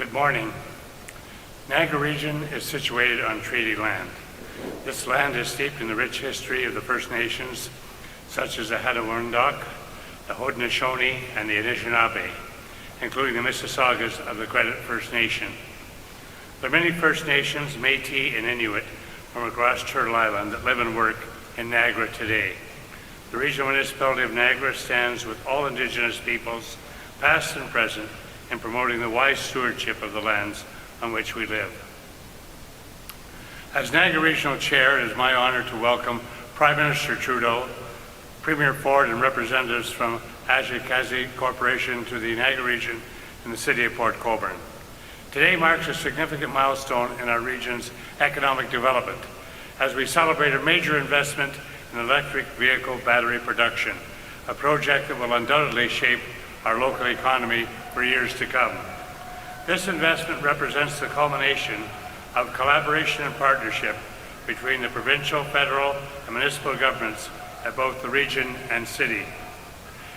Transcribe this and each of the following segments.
Good morning. Niagara region is situated on treaty land. This land is steeped in the rich history of the First Nations, such as the Haudenosaunee, the Haudenosaunee, and the Anishinaabe, including the Mississaugas of the Credit First Nation. There are many First Nations, Métis, and Inuit from across Turtle Island that live and work in Niagara today. The regional municipality of Niagara stands with all Indigenous peoples, past and present, in promoting the wise stewardship of the lands on which we live. As Niagara Regional Chair, it is my honor to welcome Prime Minister Trudeau, Premier Ford, and representatives from Asahi Kasei Corporation to the Niagara region in the city of Port Colborne. Today marks a significant milestone in our region's economic development as we celebrate a major investment in electric vehicle battery production, a project that will undoubtedly shape our local economy for years to come. This investment represents the culmination of collaboration and partnership between the provincial, federal, and municipal governments at both the region and city.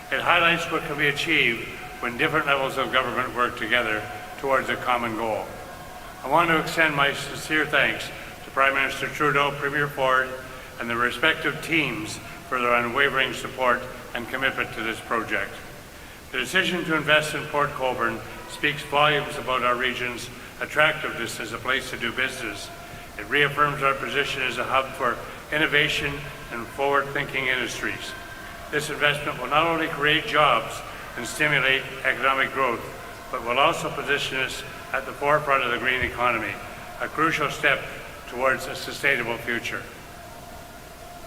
It highlights what can be achieved when different levels of government work together towards a common goal. I want to extend my sincere thanks to Prime Minister Trudeau, Premier Ford, and the respective teams for their unwavering support and commitment to this project. The decision to invest in Port Colborne speaks volumes about our region's attractiveness as a place to do business. It reaffirms our position as a hub for innovation and forward-thinking industries. This investment will not only create jobs and stimulate economic growth, but will also position us at the forefront of the green economy, a crucial step towards a sustainable future.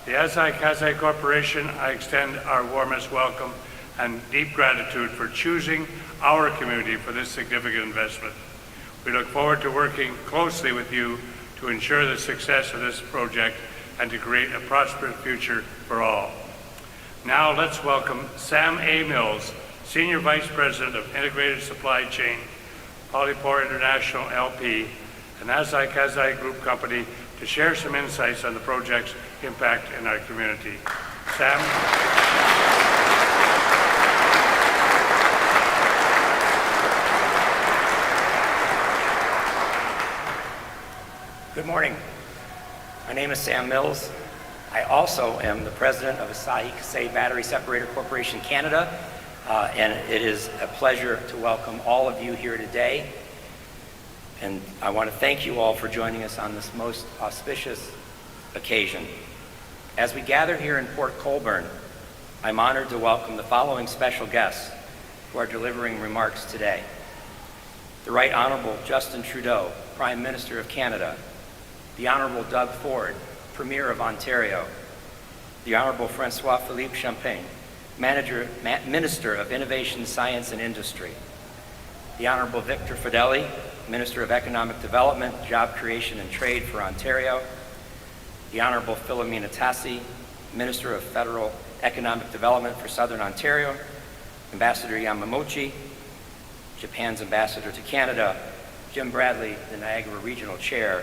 The Asahi Kasei Corporation, I extend our warmest welcome and deep gratitude for choosing our community for this significant investment. We look forward to working closely with you to ensure the success of this project and to create a prosperous future for all. Now let's welcome Sam A. Mills, Senior Vice President of Integrated Supply Chain, Polypore International LP, and Asahi Kasei Group Company, to share some insights on the project's impact in our community. Sam? Good morning. My name is Sam Mills. I also am the president of Asahi Kasei Battery Separator Corporation Canada, and it is a pleasure to welcome all of you here today. And I want to thank you all for joining us on this most auspicious occasion. As we gather here in Port Colborne, I'm honored to welcome the following special guests who are delivering remarks today. The Right Honorable Justin Trudeau, Prime Minister of Canada, the Honorable Doug Ford, Premier of Ontario, the Honorable François-Philippe Champagne, Minister of Innovation, Science and Industry, the Honorable Victor Fedeli, Minister of Economic Development, Job Creation and Trade for Ontario, the Honorable Philomena Tassi, Minister of Federal Economic Development for Southern Ontario, Ambassador Yamamochi, Japan's Ambassador to Canada, Jim Bradley, the Niagara Regional Chair,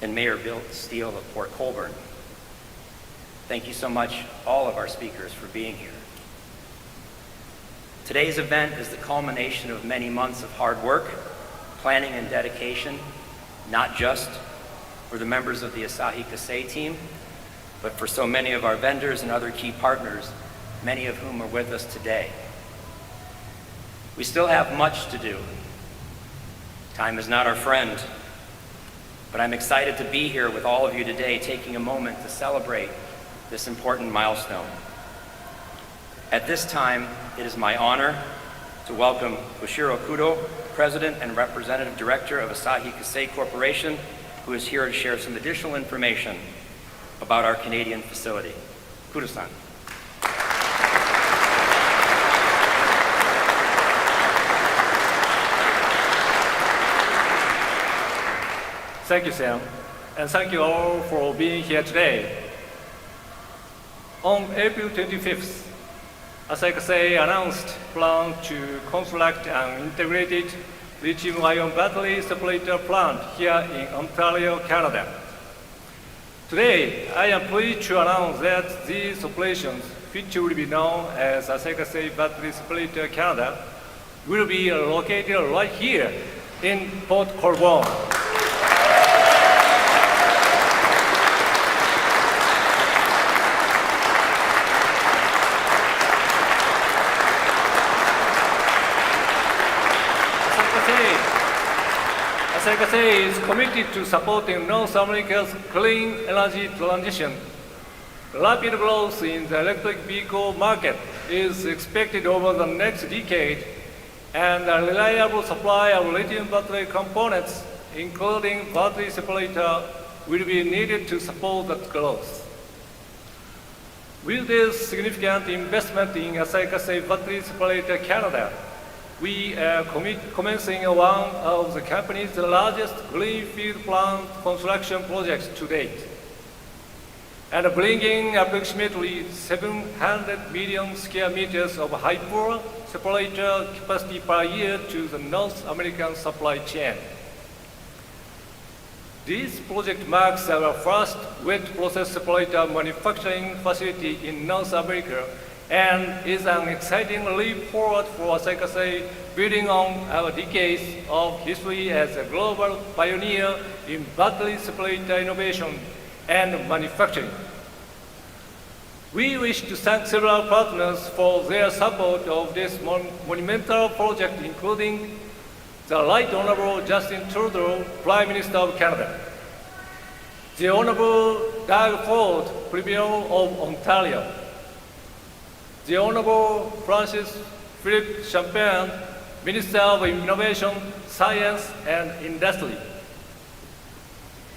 and Mayor Bill Steele of Port Colborne. Thank you so much, all of our speakers, for being here. Today's event is the culmination of many months of hard work, planning, and dedication, not just for the members of the Asahi Kasei team, but for so many of our vendors and other key partners, many of whom are with us today. We still have much to do. Time is not our friend, but I'm excited to be here with all of you today, taking a moment to celebrate this important milestone. At this time, it is my honor to welcome Koshiro Kudo, President and Representative Director of Asahi Kasei Corporation, who is here to share some additional information about our Canadian facility. Kudo-san. Thank you, Sam, and thank you all for being here today. On April 25th, Asahi Kasei announced plan to construct an integrated lithium-ion battery separator plant here in Ontario, Canada. Today, I am pleased to announce that these operations, which will be known as Asahi Kasei Battery Separator Canada, will be located right here in Port Colborne. Asahi Kasei is committed to supporting North America's clean energy transition. Rapid growth in the electric vehicle market is expected over the next decade, and a reliable supply of lithium battery components, including battery separator, will be needed to support that growth. With this significant investment in Asahi Kasei Battery Separator Canada, we are commencing one of the company's largest greenfield plant construction projects to date, and bringing approximately 700 million square meters of high-power separator capacity per year to the North American supply chain. This project marks our first wet process separator manufacturing facility in North America and is an exciting leap forward for Asahi Kasei, building on our decades of history as a global pioneer in battery separator innovation and manufacturing. We wish to thank several partners for their support of this monumental project, including the Right Honourable Justin Trudeau, Prime Minister of Canada, the Honourable Doug Ford, Premier of Ontario, the Honourable Francis Philippe Champagne, Minister of Innovation, Science and Industry,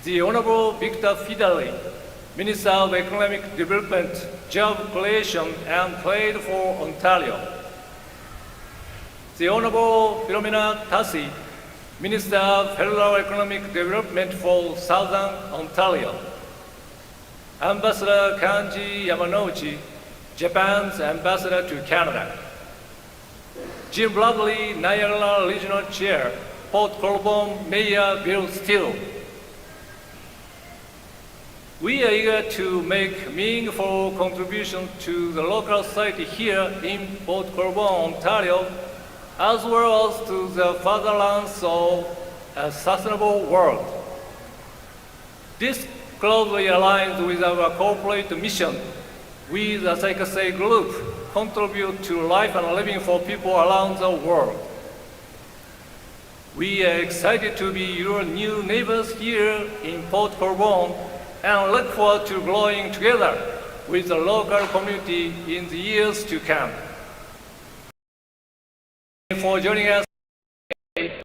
the Honourable Victor Fedeli, Minister of Economic Development, Job Creation and Trade for Ontario, the Honourable Philomena Tassi, Minister of Federal Economic Development for Southern Ontario, Ambassador Kanji Yamanouchi, Japan's Ambassador to Canada, Jim Bradley, Niagara Regional Chair, Port Colborne Mayor Bill Steele. We are eager to make meaningful contributions to the local society here in Port Colborne, Ontario, as well as to the furtherance of a sustainable world. This closely aligns with our corporate mission. We, the Asahi Kasei Group, contribute to life and living for people around the world. We are excited to be your new neighbors here in Port Colborne and look forward to growing together with the local community in the years to come. Thank you for joining us today.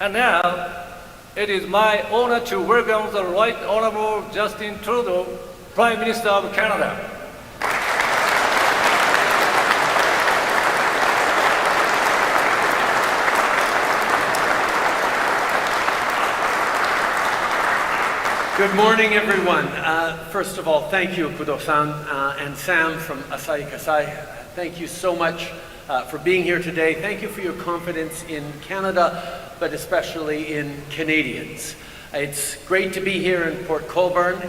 And now, it is my honor to welcome the Right Honourable Justin Trudeau, Prime Minister of Canada. Good morning, everyone. First of all, thank you, Kudo-san and Sam from Asahi Kasei. Thank you so much for being here today. Thank you for your confidence in Canada, but especially in Canadians. It's great to be here in Port Colborne.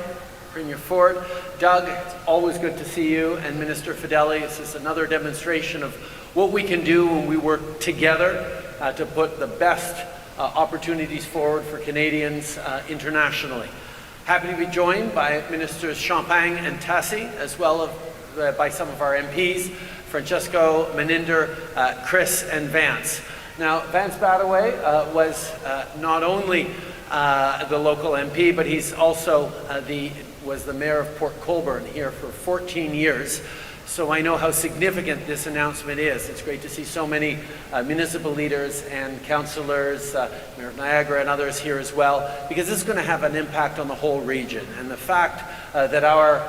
Premier Ford, Doug, it's always good to see you, and Minister Fedeli. This is another demonstration of what we can do when we work together to put the best opportunities forward for Canadians internationally. Happy to be joined by Ministers Champagne and Tassi, as well as by some of our MPs, Francesco, Meninder, Chris, and Vance. Now, Vance Badaway was not only the local MP, but he's also was the mayor of Port Colborne here for 14 years. So I know how significant this announcement is. It's great to see so many municipal leaders and councillors, Mayor of Niagara and others here as well, because this is going to have an impact on the whole region. And the fact that our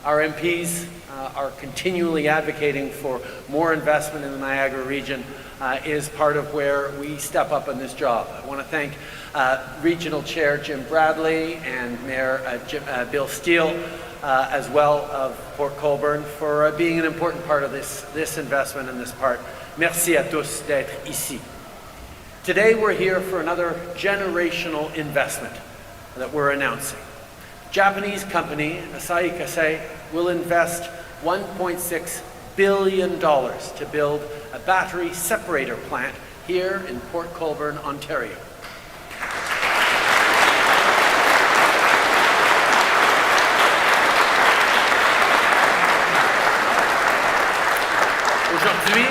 MPs are continually advocating for more investment in the Niagara region is part of where we step up in this job. I want to thank Regional Chair Jim Bradley and Mayor Bill Steele, as well of Port Colborne, for being an important part of this investment in this part. Merci à tous d'être ici. Today we're here for another generational investment that we're announcing. Japanese company Asahi Kasei will invest $1.6 billion to build a battery separator plant here in Port Colborne, Ontario. Aujourd'hui,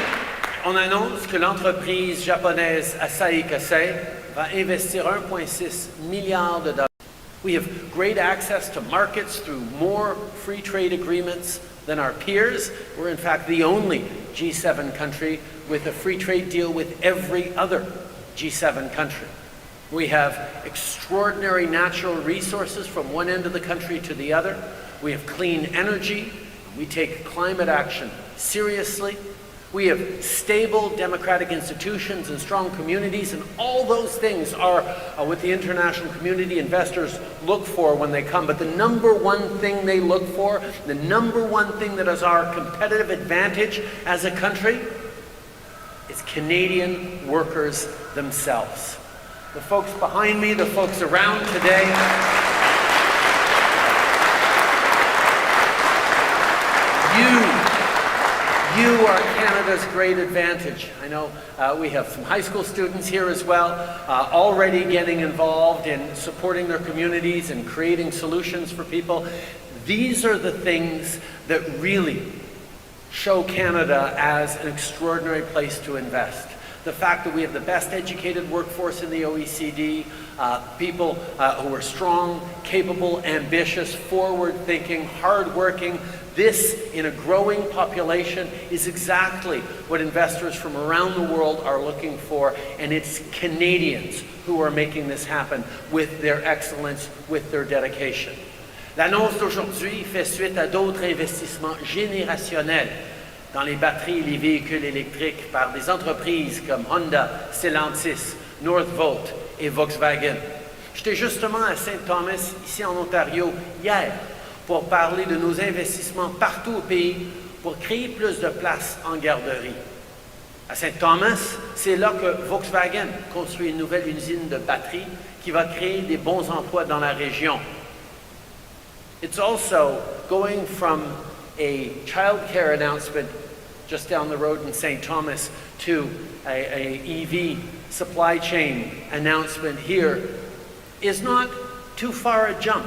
on annonce que l'entreprise japonaise Asahi Kasei va investir 1,6 milliards de dollars. We have great access to markets through more free trade agreements than our peers. We're in fact the only G7 country with a free trade deal with every other G7 country. We have extraordinary natural resources from one end of the country to the other. We have clean energy. We take climate action seriously. We have stable democratic institutions and strong communities, and all those things are what the international community investors look for when they come. But the number one thing they look for, the number one thing that is our competitive advantage as a country, is Canadian workers themselves. The folks behind me, the folks around today, You are Canada's great advantage. I know we have some high school students here as well, already getting involved in supporting their communities and creating solutions for people. These are the things that really show Canada as an extraordinary place to invest. The fact that we have the best educated workforce in the OECD, people who are strong, capable, ambitious, forward-thinking, hard-working. This, in a growing population, is exactly what investors from around the world are looking for, and it's Canadians who are making this happen with their excellence, with their dedication. L'annonce d'aujourd'hui fait suite à d'autres investissements générationnels dans les batteries et les véhicules électriques par des entreprises comme Honda, Stellantis, Northvolt et Volkswagen. J'étais justement à St. Thomas, ici en Ontario, hier, pour parler de nos investissements partout au pays pour créer plus de places en garderie. À St. Thomas, c'est là que Volkswagen construit une nouvelle usine de batterie qui va créer des bons emplois dans la région. It's also going from a child care announcement just down the road in St. Thomas to a EV supply chain announcement here is not too far a jump.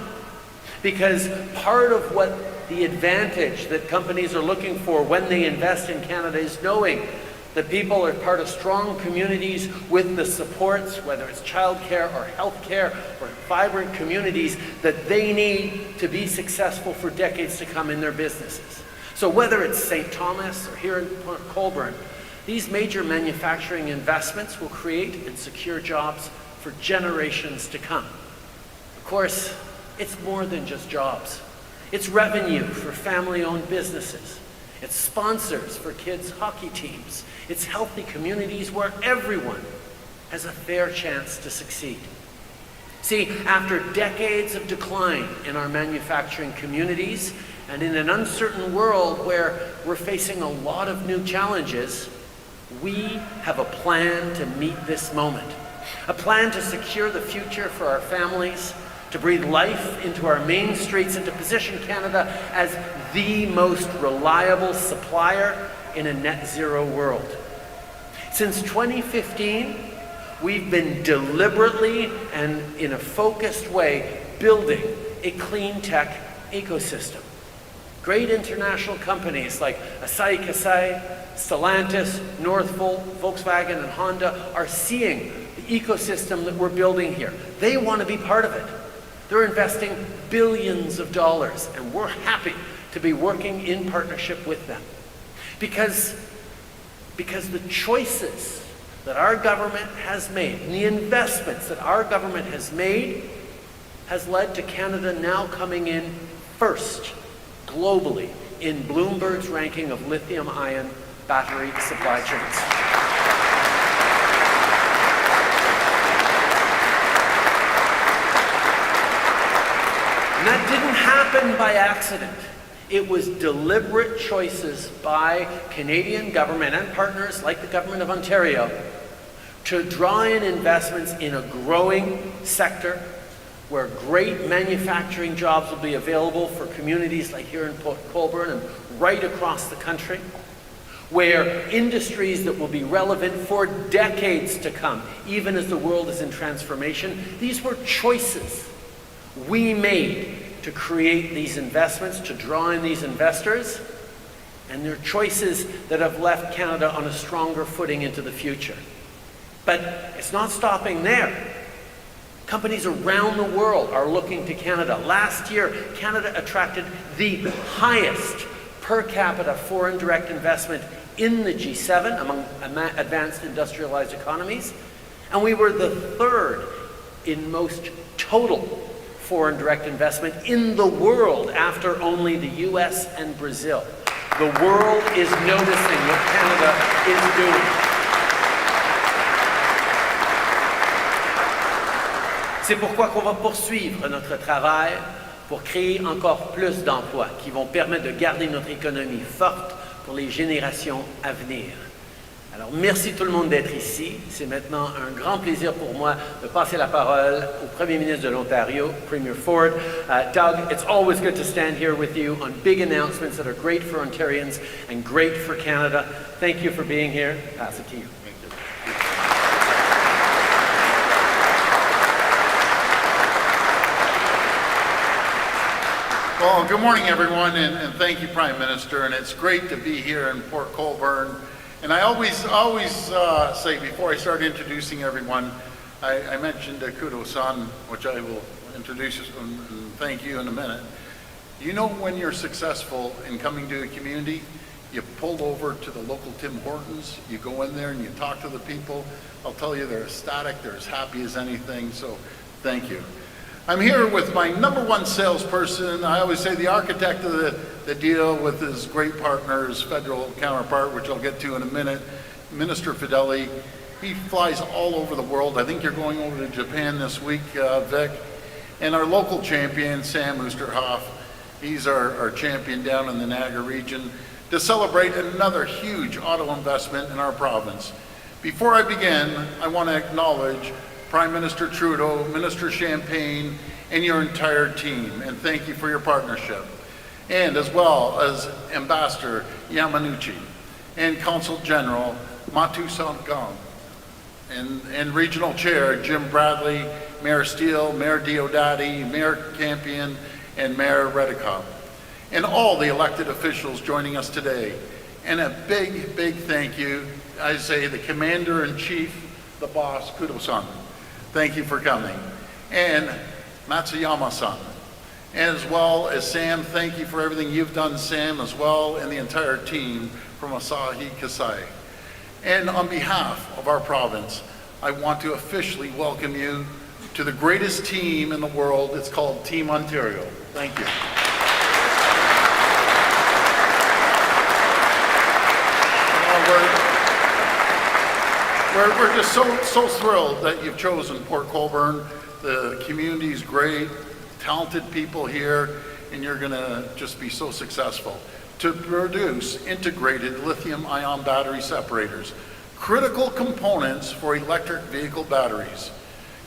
Because part of what the advantage that companies are looking for when they invest in Canada is knowing that people are part of strong communities with the supports, whether it's childcare or healthcare or vibrant communities that they need to be successful for decades to come in their businesses. So whether it's St. Thomas or here in Port Colborne, these major manufacturing investments will create and secure jobs for generations to come. Of course, it's more than just jobs. It's revenue for family-owned businesses. It's sponsors for kids' hockey teams. It's healthy communities where everyone has a fair chance to succeed. See, after decades of decline in our manufacturing communities, and in an uncertain world where we're facing a lot of new challenges, we have a plan to meet this moment. A plan to secure the future for our families, to breathe life into our main streets, and to position Canada as the most reliable supplier in a net zero world. Since 2015, we've been deliberately and in a focused way building a clean tech ecosystem. Great international companies like Asahi Kasei, Stellantis, Northvolt, Volkswagen, and Honda are seeing the ecosystem that we're building here. They want to be part of it. They're investing billions of dollars, and we're happy to be working in partnership with them. Because the choices that our government has made, and the investments that our government has made, has led to Canada now coming in first globally in Bloomberg's ranking of lithium-ion battery supply chains. And that didn't happen by accident. It was deliberate choices by Canadian government and partners like the Government of Ontario to draw in investments in a growing sector where great manufacturing jobs will be available for communities like here in Port Colborne and right across the country, where industries that will be relevant for decades to come, even as the world is in transformation. These were choices we made to create these investments, to draw in these investors, and they're choices that have left Canada on a stronger footing into the future. But it's not stopping there. Companies around the world are looking to Canada. Last year, Canada attracted the highest per capita foreign direct investment in the G7 among advanced industrialized economies, and we were the third in most total foreign direct investment in the world after only the US and Brazil. The world is noticing what Canada is doing. C'est pourquoi qu'on va poursuivre notre travail pour créer encore plus d'emplois qui vont permettre de garder notre économie forte pour les générations à venir. Alors, merci tout le monde d'être ici. C'est maintenant un grand plaisir pour moi de passer la parole au Premier ministre de l'Ontario, Premier Ford. Doug, it's always good to stand here with you on big announcements that are great for Ontarians and great for Canada. Thank you for being here. Pass it to you. Thank you. Well, good morning, everyone, and thank you, Prime Minister. And it's great to be here in Port Colborne. And I always say before I start introducing everyone, I mentioned Kudo-san, which I will introduce and thank you in a minute. You know, when you're successful in coming to a community, you pull over to the local Tim Hortons, you go in there and you talk to the people. I'll tell you, they're ecstatic, they're as happy as anything, so thank you. I'm here with my number one salesperson. I always say the architect of the deal with his great partner, his federal counterpart, which I'll get to in a minute, Minister Fedeli. He flies all over the world. I think you're going over to Japan this week, Vic. And our local champion, Sam Oosterhoff, he's our champion down in the Niagara region, to celebrate another huge auto investment in our province. Before I begin, I want to acknowledge Prime Minister Trudeau, Minister Champagne, and your entire team, and thank you for your partnership. And as well as Ambassador Yamanuchi, and Consul General Matu Sangam, and Regional Chair Jim Bradley, Mayor Steele, Mayor Diodati, Mayor Campion, and Mayor Redicott, and all the elected officials joining us today. And a big, big thank you, I say the Commander-in-Chief, the boss, Kudo-san. Thank you for coming. And Matsuyama-san. And as well as Sam, thank you for everything you've done, Sam, as well, and the entire team from Asahi Kasei. And on behalf of our province, I want to officially welcome you to the greatest team in the world. It's called Team Ontario. Thank you. We're just so thrilled that you've chosen Port Colborne. The community's great, talented people here, and you're going to just be so successful to produce integrated lithium-ion battery separators, critical components for electric vehicle batteries.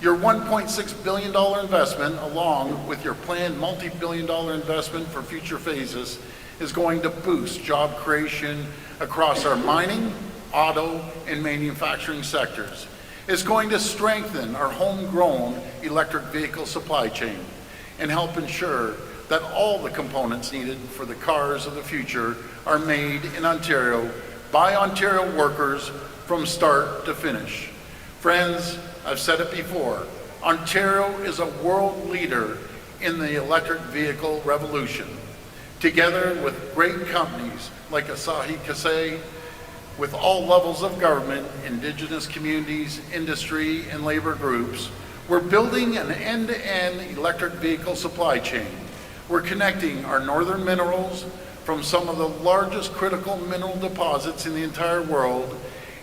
Your $1.6 billion investment, along with your planned multi-billion-dollar investment for future phases, is going to boost job creation across our mining, auto, and manufacturing sectors. It's going to strengthen our homegrown electric vehicle supply chain and help ensure that all the components needed for the cars of the future are made in Ontario by Ontario workers from start to finish. Friends, I've said it before, Ontario is a world leader in the electric vehicle revolution. Together with great companies like Asahi Kasei, with all levels of government, Indigenous communities, industry, and labor groups, we're building an end-to-end electric vehicle supply chain. We're connecting our northern minerals from some of the largest critical mineral deposits in the entire world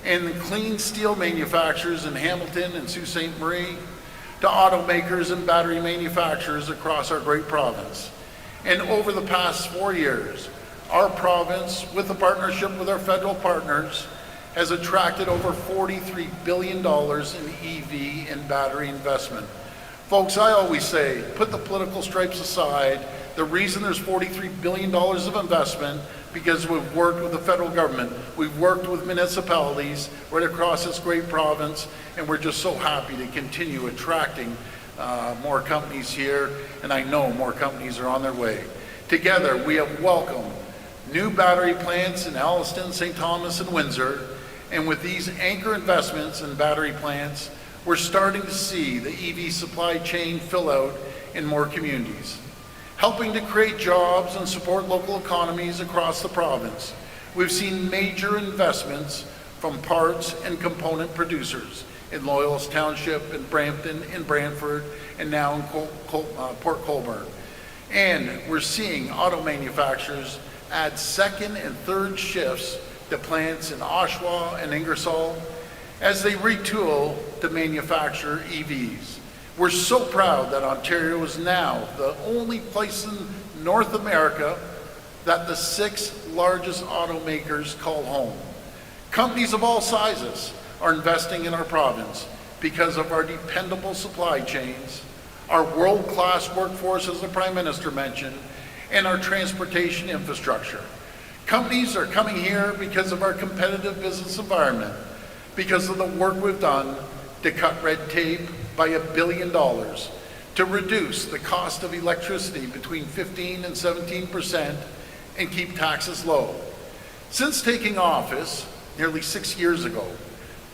and the clean steel manufacturers in Hamilton and Sault Ste. Marie to automakers and battery manufacturers across our great province. And over the past 4 years, our province, with a partnership with our federal partners, has attracted over $43 billion in EV and battery investment Folks, I always say, put the political stripes aside. The reason there's $43 billion of investment, because we've worked with the federal government, we've worked with municipalities right across this great province, and we're just so happy to continue attracting more companies here, and I know more companies are on their way. Together, we have welcomed new battery plants in Alliston, St. Thomas, and Windsor, and with these anchor investments in battery plants, we're starting to see the EV supply chain fill out in more communities, helping to create jobs and support local economies across the province. We've seen major investments from parts and component producers in Loyalist Township, in Brampton, in Brantford, and now in Port Colborne. And we're seeing auto manufacturers add second and third shifts to plants in Oshawa and Ingersoll as they retool to manufacture EVs. We're so proud that Ontario is now the only place in North America that the 6 largest automakers call home. Companies of all sizes are investing in our province because of our dependable supply chains, our world-class workforce, as the Prime Minister mentioned, and our transportation infrastructure. Companies are coming here because of our competitive business environment, because of the work we've done to cut red tape by $1 billion, to reduce the cost of electricity between 15% and 17%, and keep taxes low. Since taking office nearly 6 years ago,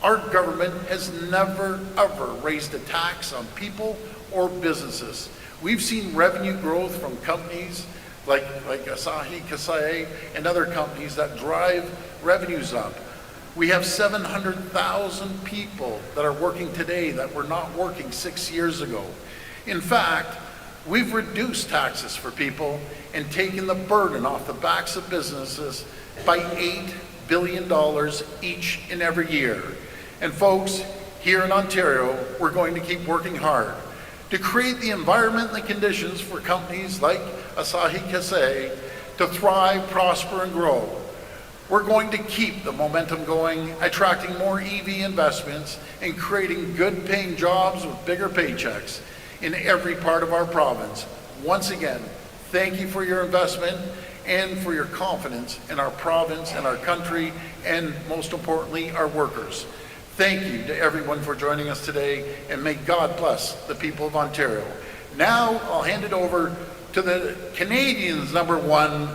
our government has never, ever raised a tax on people or businesses. We've seen revenue growth from companies like Asahi Kasei and other companies that drive revenues up. We have 700,000 people that are working today that were not working 6 years ago. In fact, we've reduced taxes for people and taken the burden off the backs of businesses by $8 billion each and every year. And folks, here in Ontario, we're going to keep working hard to create the environment and the conditions for companies like Asahi Kasei to thrive, prosper, and grow. We're going to keep the momentum going, attracting more EV investments and creating good paying jobs with bigger paychecks in every part of our province. Once again, thank you for your investment and for your confidence in our province and our country, and most importantly, our workers. Thank you to everyone for joining us today, and may God bless the people of Ontario. Now I'll hand it over to the Canadians' #1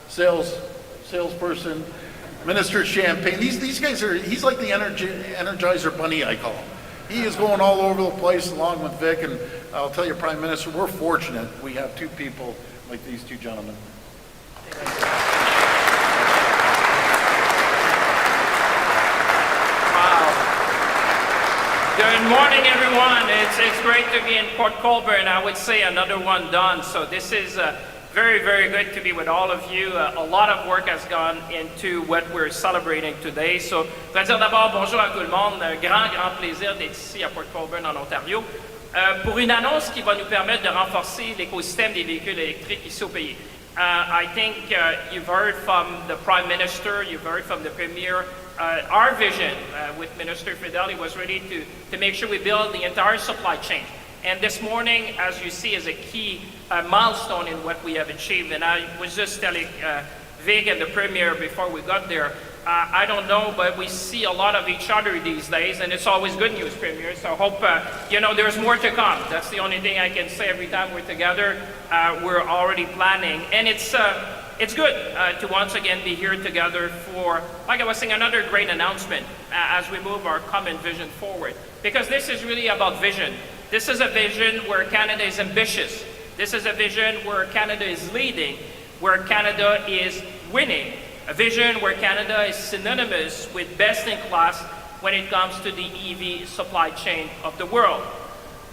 salesperson, Minister Champagne. These guys are, he's like the Energizer Bunny, I call him. He is going all over the place along with Vic, and I'll tell you, Prime Minister, we're fortunate we have 2 people like these 2 gentlemen. Good morning, everyone. It's great to be in Port Colborne. I would say another one done. So this is very, very good to be with all of you. A lot of work has gone into what we're celebrating today. So, je voudrais dire d'abord bonjour à tout le monde. Grand plaisir d'être ici à Port Colborne, en Ontario, pour une annonce qui va nous permettre de renforcer l'écosystème des véhicules électriques ici au pays. I think you've heard from the Prime Minister, you've heard from the Premier. Our vision with Minister Fidel was really to make sure we build the entire supply chain. And this morning, as you see, is a key milestone in what we have achieved. And I was just telling Vic and the Premier before we got there, I don't know, but we see a lot of each other these days, and it's always good news, Premier. So I hope, there's more to come. That's the only thing I can say every time we're together. We're already planning. And it's good to once again be here together for, like I was saying, another great announcement as we move our common vision forward. Because this is really about vision. This is a vision where Canada is ambitious. This is a vision where Canada is leading, where Canada is winning. A vision where Canada is synonymous with best in class when it comes to the EV supply chain of the world.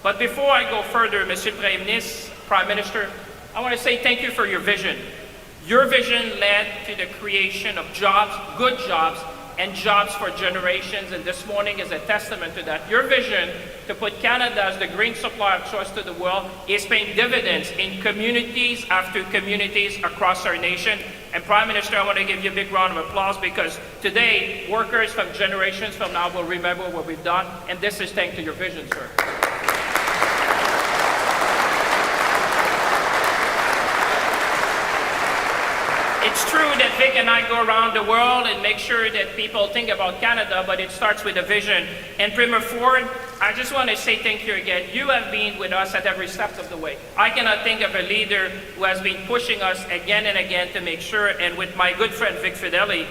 But before I go further, Monsieur le Premier Ministre, Prime Minister, I want to say thank you for your vision. Your vision led to the creation of jobs, good jobs, and jobs for generations, and this morning is a testament to that. Your vision to put Canada as the green supplier of choice to the world is paying dividends in communities after communities across our nation. And Prime Minister, I want to give you a big round of applause because today, workers from generations from now will remember what we've done, and this is thanks to your vision, sir. It's true that Vic and I go around the world and make sure that people think about Canada, but it starts with a vision. And Premier Ford, I just want to say thank you again. You have been with us at every step of the way. I cannot think of a leader who has been pushing us again and again to make sure, and with my good friend Vic Fideli,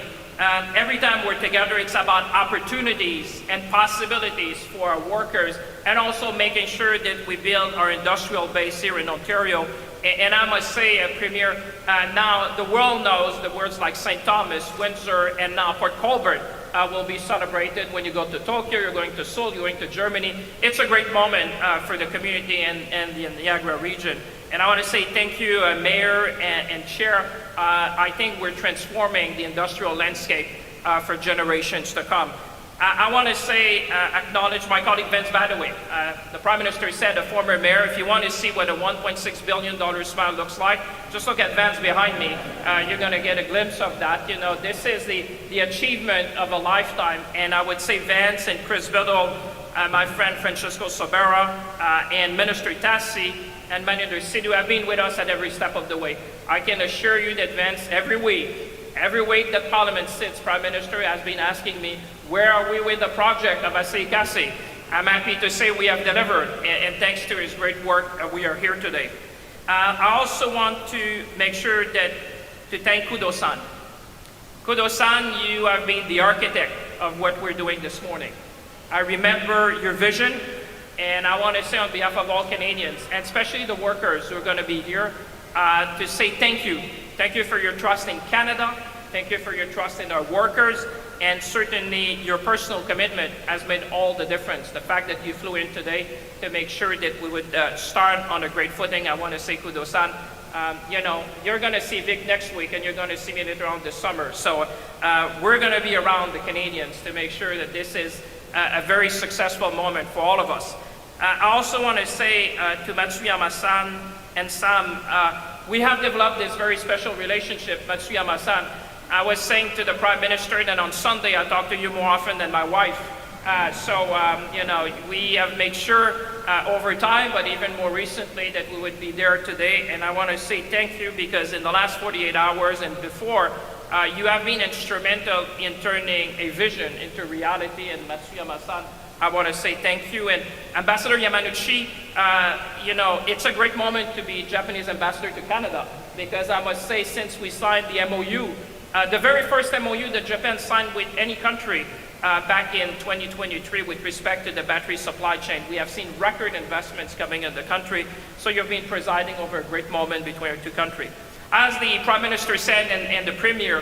every time we're together, it's about opportunities and possibilities for our workers, and also making sure that we build our industrial base here in Ontario. And I must say, Premier, now the world knows the words like St. Thomas, Windsor, and now Port Colborne will be celebrated. When you go to Tokyo, you're going to Seoul, you're going to Germany. It's a great moment for the community and the Niagara region. And I want to say thank you, Mayor and Chair. I think we're transforming the industrial landscape for generations to come. I want to say, acknowledge my colleague Vince Badaway. The Prime Minister said, a former mayor, if you want to see what a $1.6 billion smile looks like, just look at Vince behind me. You're going to get a glimpse of that. You know, this is the achievement of a lifetime. And I would say Vince and Chris Biddle, my friend Francisco Sobera, and Minister Tassi, and many other cities who have been with us at every step of the way. I can assure you that Vince, every week that Parliament sits, Prime Minister has been asking me, where are we with the project of Asahi Kasei? I'm happy to say we have delivered, and thanks to his great work, we are here today. I also want to make sure to thank Kudo-san. Kudo-san, you have been the architect of what we're doing this morning. I remember your vision, and I want to say on behalf of all Canadians, and especially the workers who are going to be here, to say thank you. Thank you for your trust in Canada. Thank you for your trust in our workers. And certainly your personal commitment has made all the difference. The fact that you flew in today to make sure that we would start on a great footing. I want to say Kudo-san, you know, you're going to see Vic next week and you're going to see me later on this summer. So we're going to be around the Canadians to make sure that this is a very successful moment for all of us. I also want to say to Matsuyama-san and Sam, we have developed this very special relationship, Matsuyama-san. I was saying to the Prime Minister that on Sunday I talk to you more often than my wife. You know, we have made sure over time, but even more recently, that we would be there today. And I want to say thank you, because in the last 48 hours and before, you have been instrumental in turning a vision into reality. And Matsuyama-san, I want to say thank you. And Ambassador Yamanuchi, you know, it's a great moment to be Japanese ambassador to Canada, because I must say, since we signed the MOU, the very first MOU that Japan signed with any country back in 2023 with respect to the battery supply chain, we have seen record investments coming in the country. So you've been presiding over a great moment between our two countries. As the Prime Minister said, and the Premier,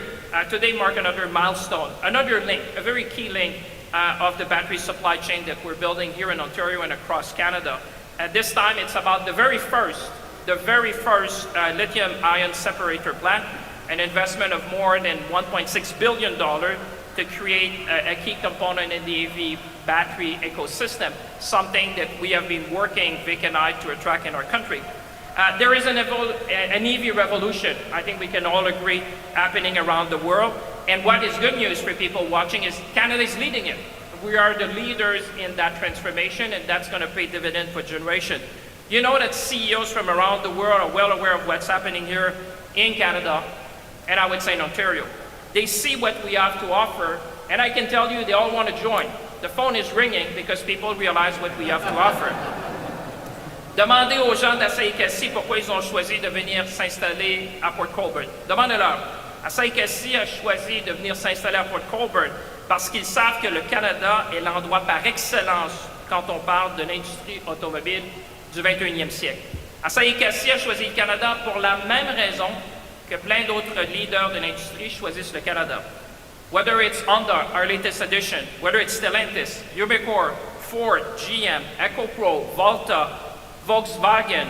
today mark another milestone, another link, a very key link of the battery supply chain that we're building here in Ontario and across Canada. At this time, it's about the very first lithium-ion separator plant, an investment of more than $1.6 billion to create a key component in the EV battery ecosystem, something that we have been working, Vic and I, to attract in our country. There is an EV revolution, I think we can all agree, happening around the world. And what is good news for people watching is Canada is leading it. We are the leaders in that transformation, and that's going to pay dividend for generations. You know that CEOs from around the world are well aware of what's happening here in Canada, and I would say in Ontario. They see what we have to offer, and I can tell you they all want to join. The phone is ringing because people realize what we have to offer. Demandez aux gens d'Asahi Kasei pourquoi ils ont choisi de venir s'installer à Port Colborne. Demandez-leur. Asahi Kasei a choisi de venir s'installer à Port Colborne parce qu'ils savent que le Canada est l'endroit par excellence quand on parle de l'industrie automobile du 21e siècle. Asahi Kasei a choisi le Canada pour la même raison que plein d'autres leaders de l'industrie choisissent le Canada. Whether it's Honda, our latest edition, whether it's Stellantis, Umicore, Ford, GM, EcoPro, Volta, Volkswagen,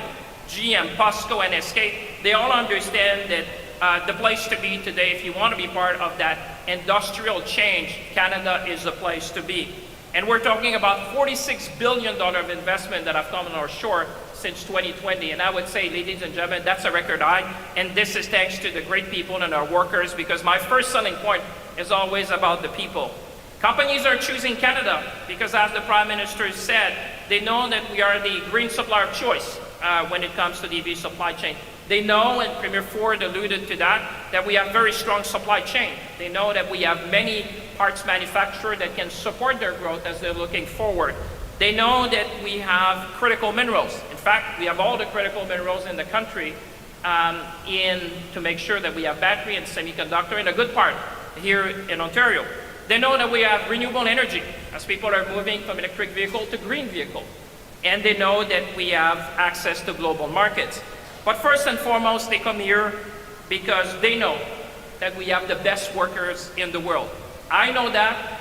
GM, POSCO, and Escape, they all understand that the place to be today, if you want to be part of that industrial change, Canada is the place to be. And we're talking about $46 billion of investment that have come on our shore since 2020. And I would say, ladies and gentlemen, that's a record high. And this is thanks to the great people and our workers, because my first selling point is always about the people. Companies are choosing Canada because, as the Prime Minister said, they know that we are the green supplier of choice when it comes to the EV supply chain. They know, and Premier Ford alluded to that we have very strong supply chain. They know that we have many parts manufacturers that can support their growth as they're looking forward. They know that we have critical minerals. In fact, we have all the critical minerals in the country to make sure that we have battery and semiconductor in a good part here in Ontario. They know that we have renewable energy as people are moving from electric vehicle to green vehicle. And they know that we have access to global markets. But first and foremost, they come here because they know that we have the best workers in the world. I know that,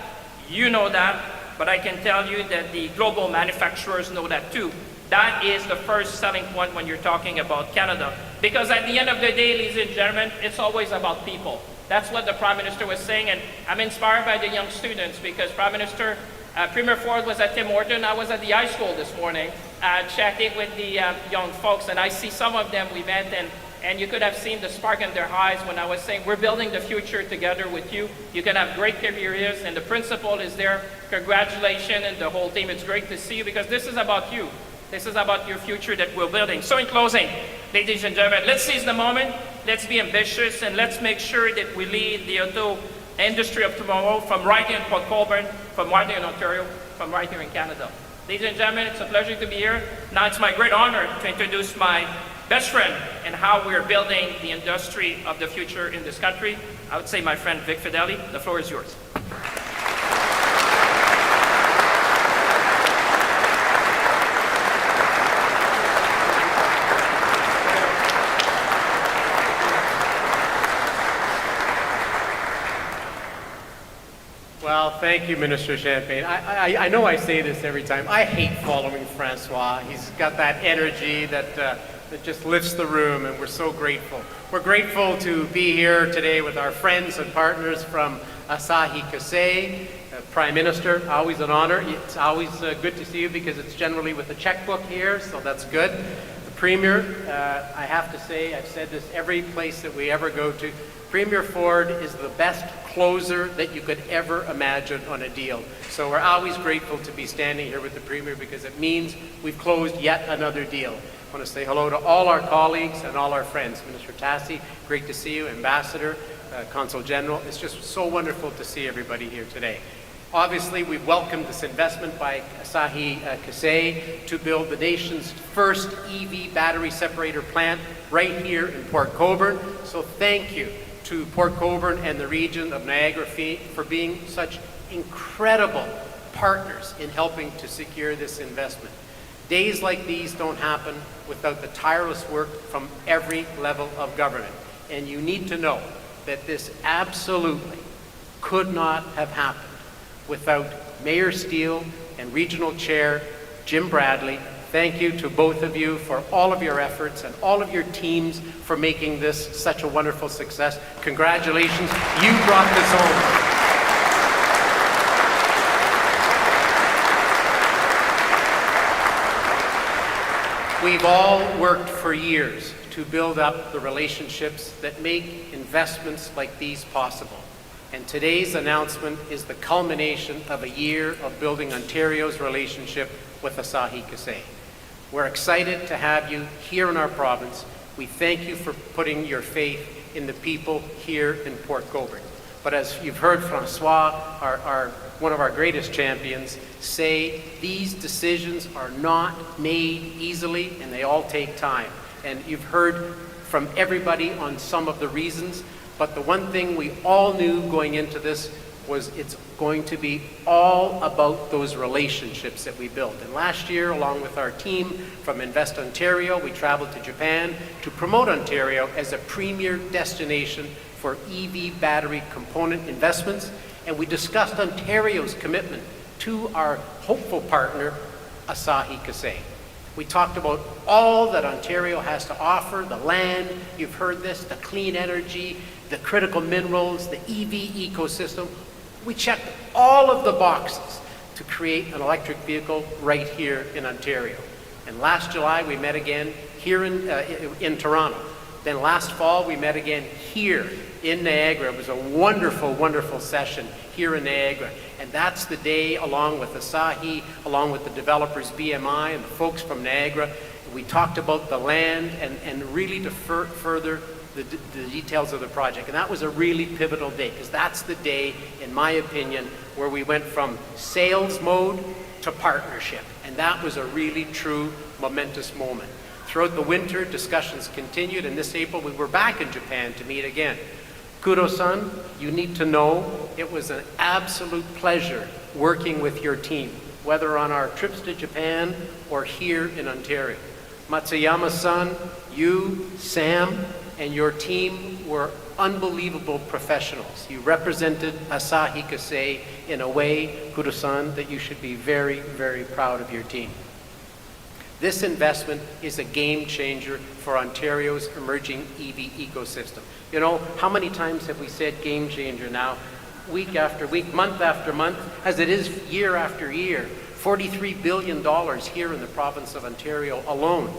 you know that, but I can tell you that the global manufacturers know that too. That is the first selling point when you're talking about Canada. Because at the end of the day, ladies and gentlemen, it's always about people. That's what the Prime Minister was saying, and I'm inspired by the young students because Premier Ford was at Tim Horton. I was at the high school this morning chatting with the young folks, and I see some of them we met, and you could have seen the spark in their eyes when I was saying, we're building the future together with you. You can have great careers, and the principal is there. Congratulations, and the whole team. It's great to see you because this is about you. This is about your future that we're building. So in closing, ladies and gentlemen, let's seize the moment. Let's be ambitious, and let's make sure that we lead the auto industry of tomorrow from right here in Port Colborne, from right here in Ontario, from right here in Canada. Ladies and gentlemen, it's a pleasure to be here. Now it's my great honor to introduce my best friend and how we're building the industry of the future in this country. I would say my friend Vic Fideli. The floor is yours. Well, thank you, Minister Champagne. I know I say this every time. I hate following Francois. He's got that energy that just lifts the room, and we're so grateful. We're grateful to be here today with our friends and partners from Asahi Kasei, Prime Minister. Always an honor. It's always good to see you because it's generally with a checkbook here, so that's good. The Premier, I have to say, I've said this every place that we ever go to, Premier Ford is the best closer that you could ever imagine on a deal. So we're always grateful to be standing here with the Premier because it means we've closed yet another deal. I want to say hello to all our colleagues and all our friends. Minister Tassi, great to see you. Ambassador, Consul General. It's just so wonderful to see everybody here today. Obviously, we welcome this investment by Asahi Kasei to build the nation's first EV battery separator plant right here in Port Colborne. So thank you to Port Colborne and the region of Niagara for being such incredible partners in helping to secure this investment. Days like these don't happen without the tireless work from every level of government. And you need to know that this absolutely could not have happened without Mayor Steele and Regional Chair Jim Bradley. Thank you to both of you for all of your efforts and all of your teams for making this such a wonderful success. Congratulations, you brought this home. We've all worked for years to build up the relationships that make investments like these possible. And today's announcement is the culmination of a year of building Ontario's relationship with Asahi Kasei. We're excited to have you here in our province. We thank you for putting your faith in the people here in Port Colborne. But as you've heard Francois, one of our greatest champions, say these decisions are not made easily and they all take time. And you've heard from everybody on some of the reasons, but the one thing we all knew going into this was it's going to be all about those relationships that we built. And last year, along with our team from Invest Ontario, we traveled to Japan to promote Ontario as a premier destination for EV battery component investments. And we discussed Ontario's commitment to our hopeful partner, Asahi Kasei. We talked about all that Ontario has to offer, the land, you've heard this, the clean energy, the critical minerals, the EV ecosystem. We checked all of the boxes to create an electric vehicle right here in Ontario. And last July, we met again here in Toronto. Then last fall, we met again here in Niagara. It was a wonderful, wonderful session here in Niagara. And that's the day, along with Asahi, along with the developers BMI and the folks from Niagara, we talked about the land and really to further the details of the project. And that was a really pivotal day, because that's the day, in my opinion, where we went from sales mode to partnership. And that was a really true momentous moment. Throughout the winter, discussions continued, and this April we were back in Japan to meet again. Kudo-san, you need to know it was an absolute pleasure working with your team, whether on our trips to Japan or here in Ontario. Matsuyama-san, you, Sam, and your team were unbelievable professionals. You represented Asahi Kasei in a way, Kudo-san, that you should be very, very proud of your team. This investment is a game changer for Ontario's emerging EV ecosystem. You know, how many times have we said game changer now? Week after week, month after month, as it is year after year. $43 billion here in the province of Ontario alone.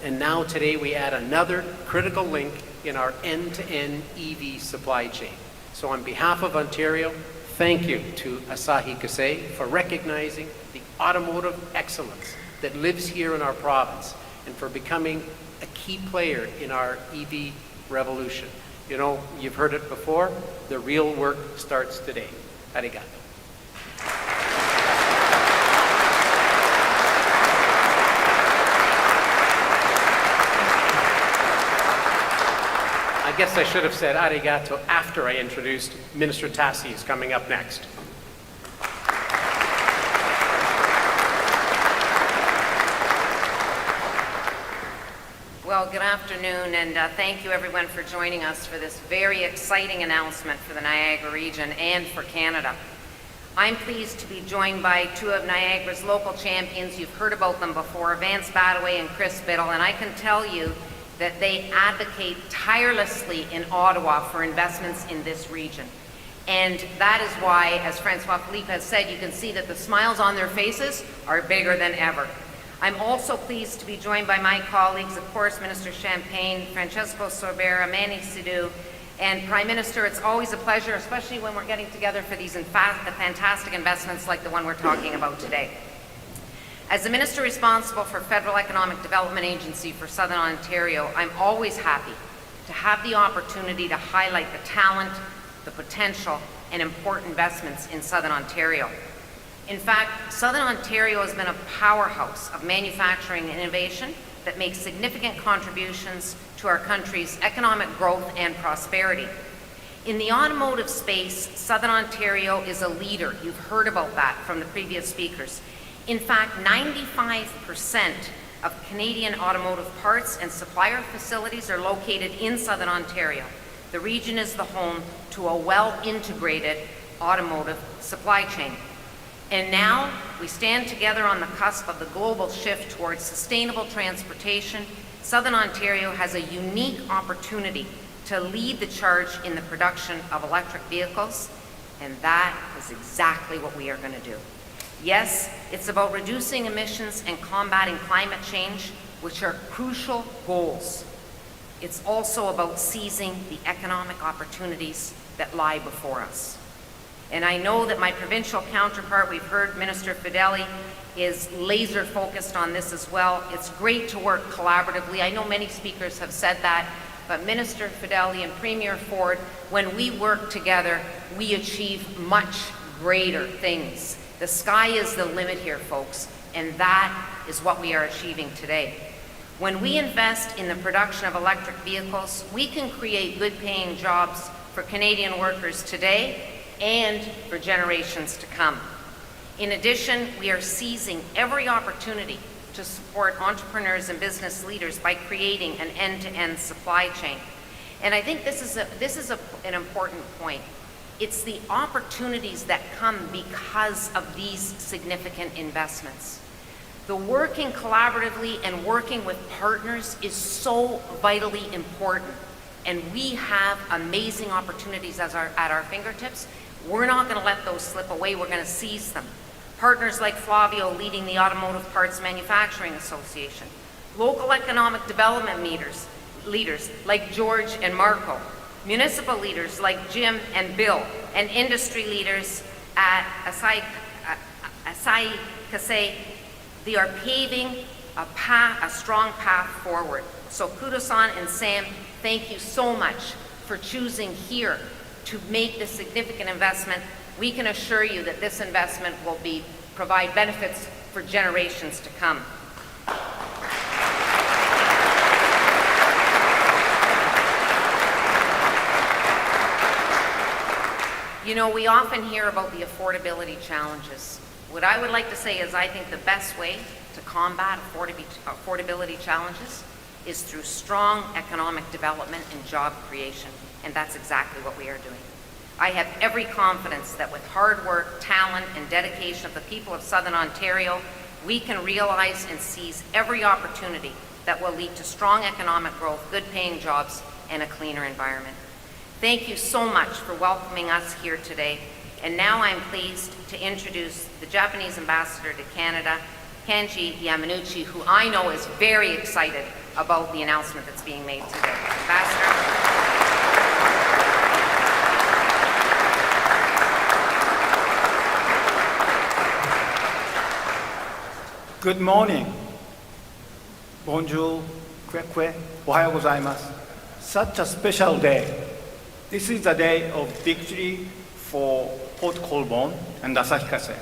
And now today we add another critical link in our end-to-end EV supply chain. So on behalf of Ontario, thank you to Asahi Kasei for recognizing the automotive excellence that lives here in our province and for becoming a key player in our EV revolution. You know, you've heard it before, the real work starts today. Arigato. I guess I should have said arigato after I introduced Minister Tassi, is coming up next. Well, good afternoon, and thank you everyone for joining us for this very exciting announcement for the Niagara region and for Canada. I'm pleased to be joined by two of Niagara's local champions. You've heard about them before, Vance Badaway and Chris Biddle, and I can tell you that they advocate tirelessly in Ottawa for investments in this region. And that is why, as Francois Philippe has said, you can see that the smiles on their faces are bigger than ever. I'm also pleased to be joined by my colleagues, of course, Minister Champagne, Francesco Sorbera, Manny Sidhu, and Prime Minister. It's always a pleasure, especially when we're getting together for these fantastic investments like the one we're talking about today. As the Minister responsible for Federal Economic Development Agency for Southern Ontario, I'm always happy to have the opportunity to highlight the talent, the potential, and important investments in Southern Ontario. In fact, Southern Ontario has been a powerhouse of manufacturing and innovation that makes significant contributions to our country's economic growth and prosperity. In the automotive space, Southern Ontario is a leader. You've heard about that from the previous speakers. In fact, 95% of Canadian automotive parts and supplier facilities are located in Southern Ontario. The region is the home to a well-integrated automotive supply chain. And now we stand together on the cusp of the global shift towards sustainable transportation. Southern Ontario has a unique opportunity to lead the charge in the production of electric vehicles, and that is exactly what we are going to do. Yes, it's about reducing emissions and combating climate change, which are crucial goals. It's also about seizing the economic opportunities that lie before us. And I know that my provincial counterpart, we've heard Minister Fedeli, is laser focused on this as well. It's great to work collaboratively. I know many speakers have said that, but Minister Fedeli and Premier Ford, when we work together, we achieve much greater things. The sky is the limit here, folks, and that is what we are achieving today. When we invest in the production of electric vehicles, we can create good-paying jobs for Canadian workers today and for generations to come. In addition, we are seizing every opportunity to support entrepreneurs and business leaders by creating an end-to-end supply chain. And I think this is an important point. It's the opportunities that come because of these significant investments. The working collaboratively and working with partners is so vitally important. And we have amazing opportunities at our fingertips. We're not going to let those slip away. We're going to seize them. Partners like Flavio leading the Automotive Parts Manufacturing Association. Local economic development leaders like George and Marco. Municipal leaders like Jim and Bill. And industry leaders at Asahi Kasei. They are paving a strong path forward. So Kudo-san and Sam, thank you so much for choosing here to make this significant investment. We can assure you that this investment will provide benefits for generations to come. You know, we often hear about the affordability challenges. What I would like to say is I think the best way to combat affordability challenges is through strong economic development and job creation, and that's exactly what we are doing. I have every confidence that with hard work, talent, and dedication of the people of Southern Ontario, we can realize and seize every opportunity that will lead to strong economic growth, good-paying jobs, and a cleaner environment. Thank you so much for welcoming us here today. And now I'm pleased to introduce the Japanese ambassador to Canada, Kenji Yamanuchi, who I know is very excited about the announcement that's being made today. Ambassador. Good morning. Bonjour, kwekwe, ohayou gozaimasu. Such a special day. This is a day of victory for Port Colborne and Asahi Kasei.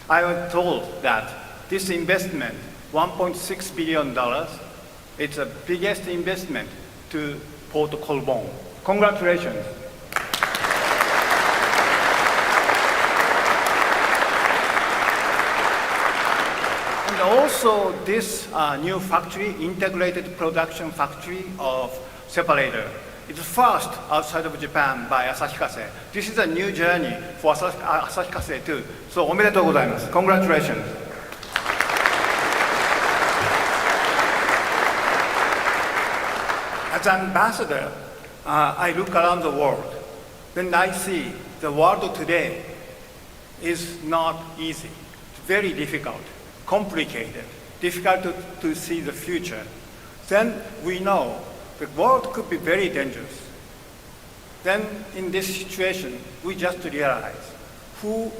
I was told that this investment, $1.6 billion, it's the biggest investment to Port Colborne. Congratulations. And also this new factory, integrated production factory of separator. It's first outside of Japan by Asahi Kasei. This is a new journey for Asahi Kasei too. So, おめでとうございます. Congratulations. As an ambassador, I look around the world. Then I see the world today is not easy. It's very difficult, complicated, difficult to see the future. Then we know the world could be very dangerous. Then in this situation, we just realize who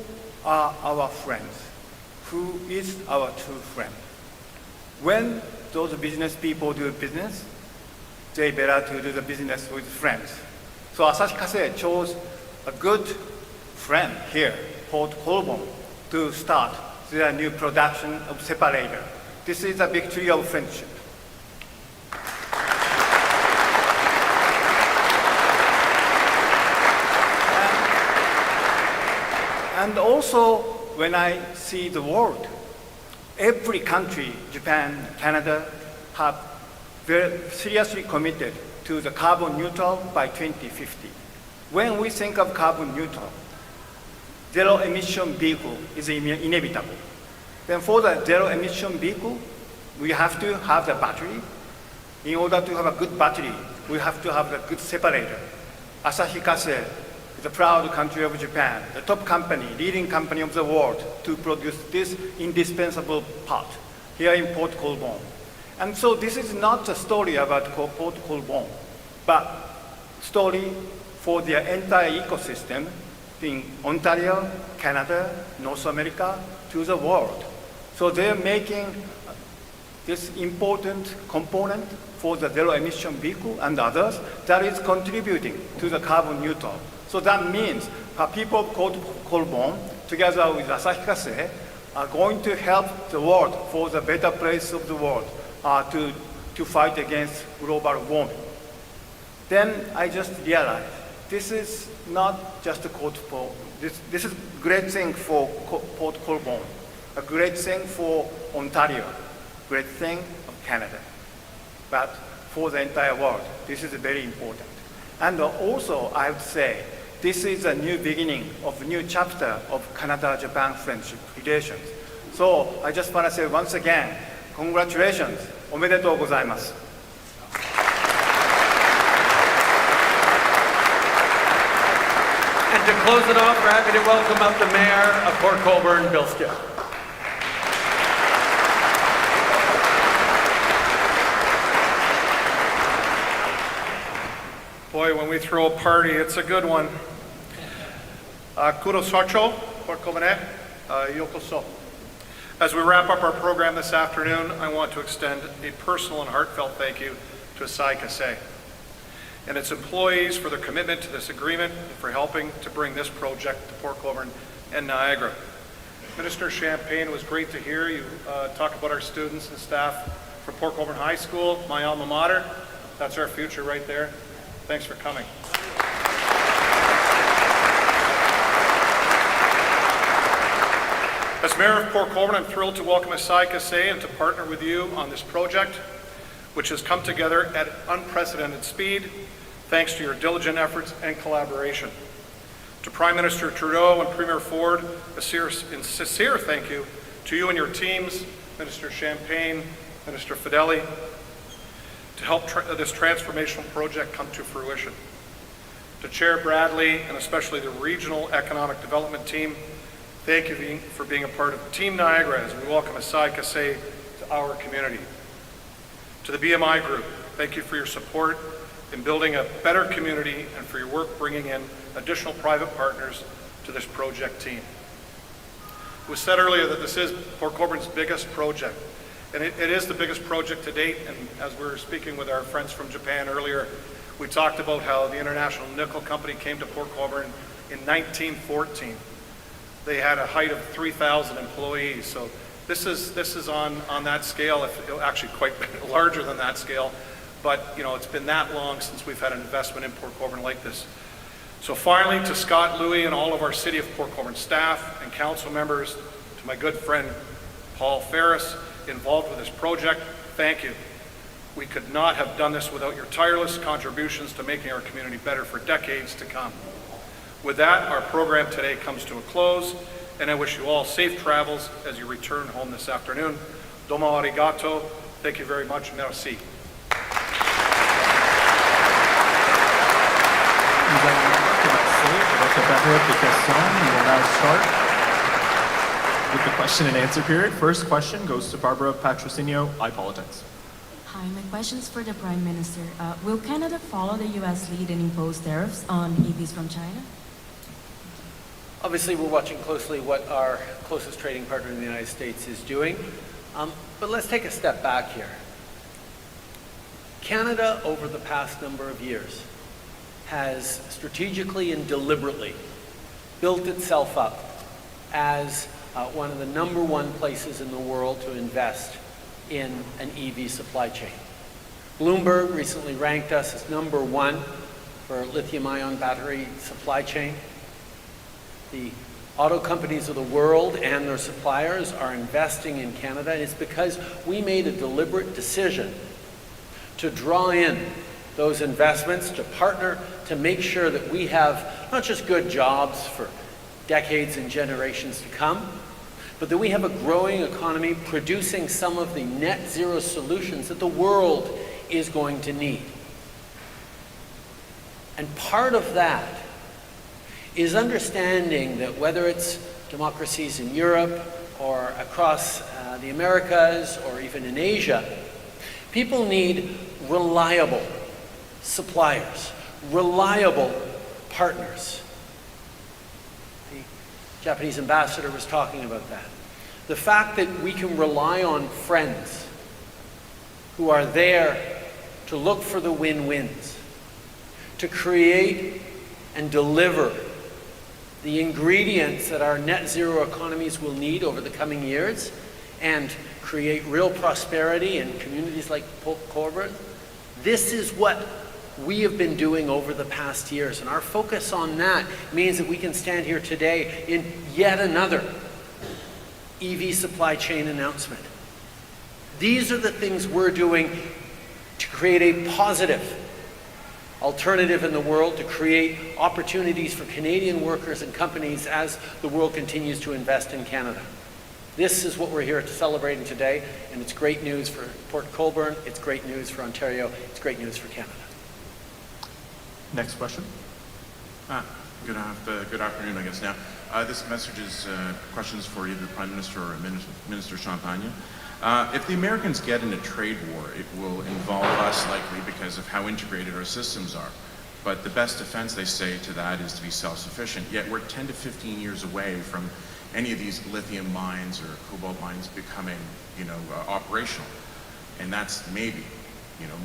are our friends, who is our true friend. When those business people do business, they better to do the business with friends. So Asahi Kasei chose a good friend here, Port Colborne, to start their new production of separator. This is a victory of friendship. And also, when I see the world, every country, Japan, Canada, have very seriously committed to the carbon neutral by 2050. When we think of carbon neutral, zero emission vehicle is inevitable. Then for the zero emission vehicle, we have to have the battery. In order to have a good battery, we have to have the good separator. Asahi Kasei, the proud country of Japan, the top company, leading company of the world to produce this indispensable part here in Port Colborne. And so this is not a story about Port Colborne, but story for the entire ecosystem in Ontario, Canada, North America, to the world. So they're making this important component for the zero emission vehicle and others that is contributing to the carbon neutral. So that means people of Port Colborne, together with Asahi Kasei, are going to help the world for the better place of the world to fight against global warming. Then I just realized this is not just a quote for, this is a great thing for Port Colborne, a great thing for Ontario, great thing of Canada. But for the entire world, this is very important. And also, I would say, this is a new beginning of a new chapter of Canada-Japan friendship relations. So I just want to say once again, congratulations. おめでとうございます。And to close it off, we're happy to welcome up the Mayor of Port Colborne, Bill Skiff. Boy, when we throw a party, it's a good one. Kudo Socho, Port Colborne, yokoso. As we wrap up our program this afternoon, I want to extend a personal and heartfelt thank you to Asahi Kasei and its employees for their commitment to this agreement and for helping to bring this project to Port Colborne and Niagara. Minister Champagne, it was great to hear you talk about our students and staff from Port Colborne High School, my alma mater. That's our future right there. Thanks for coming. As Mayor of Port Colborne, I'm thrilled to welcome Asahi Kasei and to partner with you on this project, which has come together at unprecedented speed, thanks to your diligent efforts and collaboration. To Prime Minister Trudeau and Premier Ford, a sincere thank you to you and your teams, Minister Champagne, Minister Fedeli, to help this transformational project come to fruition. To Chair Bradley and especially the Regional Economic Development Team, thank you for being a part of Team Niagara as we welcome Asahi Kasei to our community. To the BMI Group, thank you for your support in building a better community and for your work bringing in additional private partners to this project team. It was said earlier that this is Port Colborne's biggest project, and it is the biggest project to date, and as we were speaking with our friends from Japan earlier, we talked about how the International Nickel Company came to Port Colborne in 1914. They had a height of 3,000 employees, so this is on that scale, actually quite larger than that scale, but you know, it's been that long since we've had an investment in Port Colborne like this. So finally, to Scott Louie and all of our City of Port Colborne staff and council members, to my good friend Paul Ferris, involved with this project, thank you. We could not have done this without your tireless contributions to making our community better for decades to come. With that, our program today comes to a close, and I wish you all safe travels as you return home this afternoon. Domo arigato. Thank you very much. Merci. We will now start with the question and answer period. First question goes to Barbara Patrocinio, iPolitics. Hi, my question is for the Prime Minister. Will Canada follow the U.S. lead and impose tariffs on EVs from China? Obviously, we're watching closely what our closest trading partner in the United States is doing. But let's take a step back here. Canada, over the past number of years, has strategically and deliberately built itself up as one of the #1 places in the world to invest in an EV supply chain. Bloomberg recently ranked us as #1 for lithium-ion battery supply chain. The auto companies of the world and their suppliers are investing in Canada, and it's because we made a deliberate decision to draw in those investments, to partner, to make sure that we have not just good jobs for decades and generations to come, but that we have a growing economy producing some of the net zero solutions that the world is going to need. And part of that is understanding that whether it's democracies in Europe or across the Americas or even in Asia, people need reliable suppliers, reliable partners. The Japanese ambassador was talking about that. The fact that we can rely on friends who are there to look for the win-wins, to create and deliver the ingredients that our net zero economies will need over the coming years and create real prosperity in communities like Port Colborne. This is what we have been doing over the past years, and our focus on that means that we can stand here today in yet another EV supply chain announcement. These are the things we're doing to create a positive alternative in the world, to create opportunities for Canadian workers and companies as the world continues to invest in Canada. This is what we're here celebrating today, and it's great news for Port Colborne, it's great news for Ontario, it's great news for Canada. Next question. Good afternoon, I guess now. This message is questions for either the Prime Minister or Minister Champagne. If the Americans get in a trade war, it will involve us likely because of how integrated our systems are. But the best defense, they say, to that is to be self-sufficient. Yet we're 10 to 15 years away from any of these lithium mines or cobalt mines becoming, operational. And that's maybe,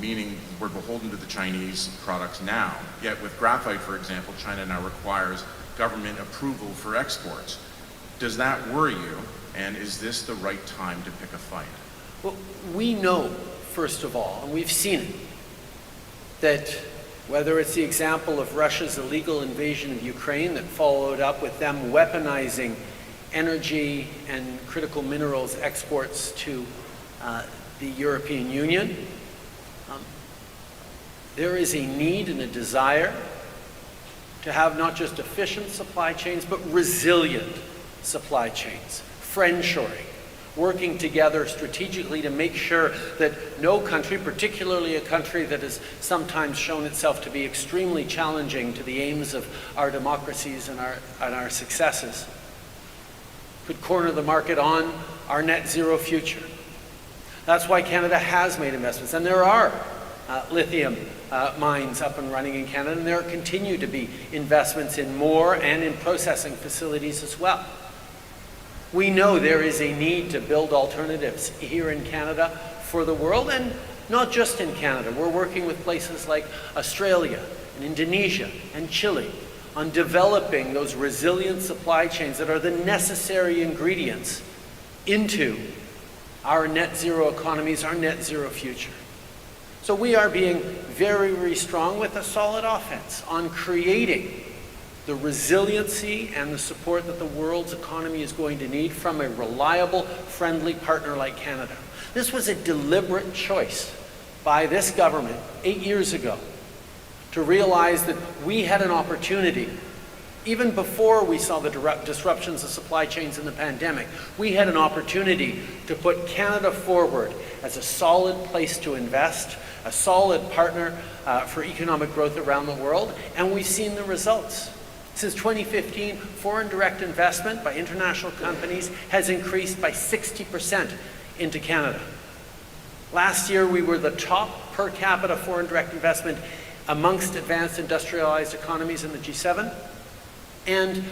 meaning we're beholden to the Chinese products now. Yet with graphite, for example, China now requires government approval for exports. Does that worry you? And is this the right time to pick a fight? Well, we know, first of all, and we've seen it, that whether it's the example of Russia's illegal invasion of Ukraine that followed up with them weaponizing energy and critical minerals exports to the European Union, there is a need and a desire to have not just efficient supply chains, but resilient supply chains, friendshoring, working together strategically to make sure that no country, particularly a country that has sometimes shown itself to be extremely challenging to the aims of our democracies and our successes, could corner the market on our net zero future. That's why Canada has made investments, and there are lithium mines up and running in Canada, and there continue to be investments in more and in processing facilities as well. We know there is a need to build alternatives here in Canada for the world, and not just in Canada. We're working with places like Australia and Indonesia and Chile on developing those resilient supply chains that are the necessary ingredients into our net zero economies, our net zero future. So we are being very, very strong with a solid offense on creating the resiliency and the support that the world's economy is going to need from a reliable, friendly partner like Canada. This was a deliberate choice by this government 8 years ago to realize that we had an opportunity, even before we saw the disruptions of supply chains in the pandemic, we had an opportunity to put Canada forward as a solid place to invest, a solid partner for economic growth around the world, and we've seen the results. Since 2015, foreign direct investment by international companies has increased by 60% into Canada. Last year, we were the top per capita foreign direct investment amongst advanced industrialized economies in the G7, and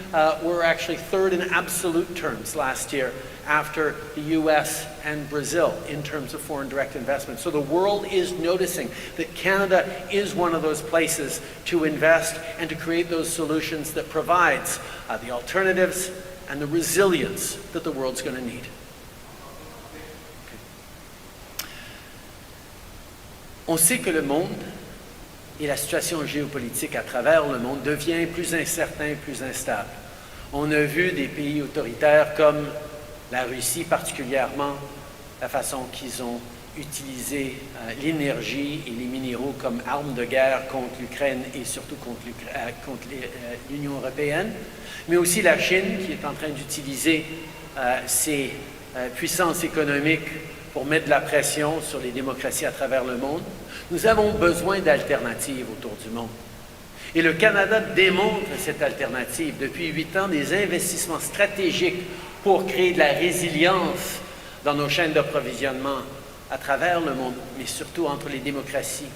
we're actually third in absolute terms last year after the US and Brazil in terms of foreign direct investment. So the world is noticing that Canada is one of those places to invest and to create those solutions that provides the alternatives and the resilience that the world's going to need. On sait que le monde et la situation géopolitique à travers le monde devient plus incertain, plus instable. On a vu des pays autoritaires comme la Russie particulièrement, la façon qu'ils ont utilisé l'énergie et les minéraux comme armes de guerre contre l'Ukraine et surtout contre l'Union européenne, mais aussi la Chine qui est en train d'utiliser ses puissances économiques pour mettre de la pression sur les démocraties à travers le monde. Nous avons besoin d'alternatives autour du monde. Et le Canada démontre cette alternative. Depuis 8 ans, des investissements stratégiques pour créer de la résilience dans nos chaînes d'approvisionnement à travers le monde, mais surtout entre les démocraties.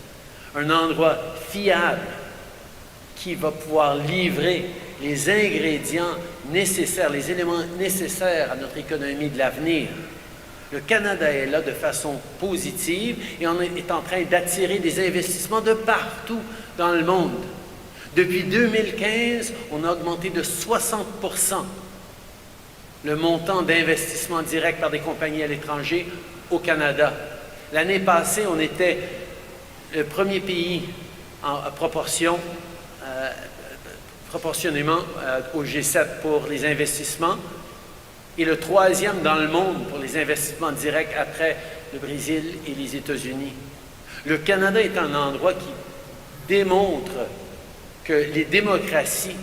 Un endroit fiable qui va pouvoir livrer les ingrédients nécessaires, les éléments nécessaires à notre économie de l'avenir. Le Canada est là de façon positive et on est en train d'attirer des investissements de partout dans le monde. Depuis 2015, on a augmenté de 60% le montant d'investissement direct par des compagnies à l'étranger au Canada. L'année passée, on était le premier pays en proportionnément au G7 pour les investissements et le 3e dans le monde pour les investissements directs après le Brésil et les États-Unis. Le Canada est un endroit qui démontre que les démocraties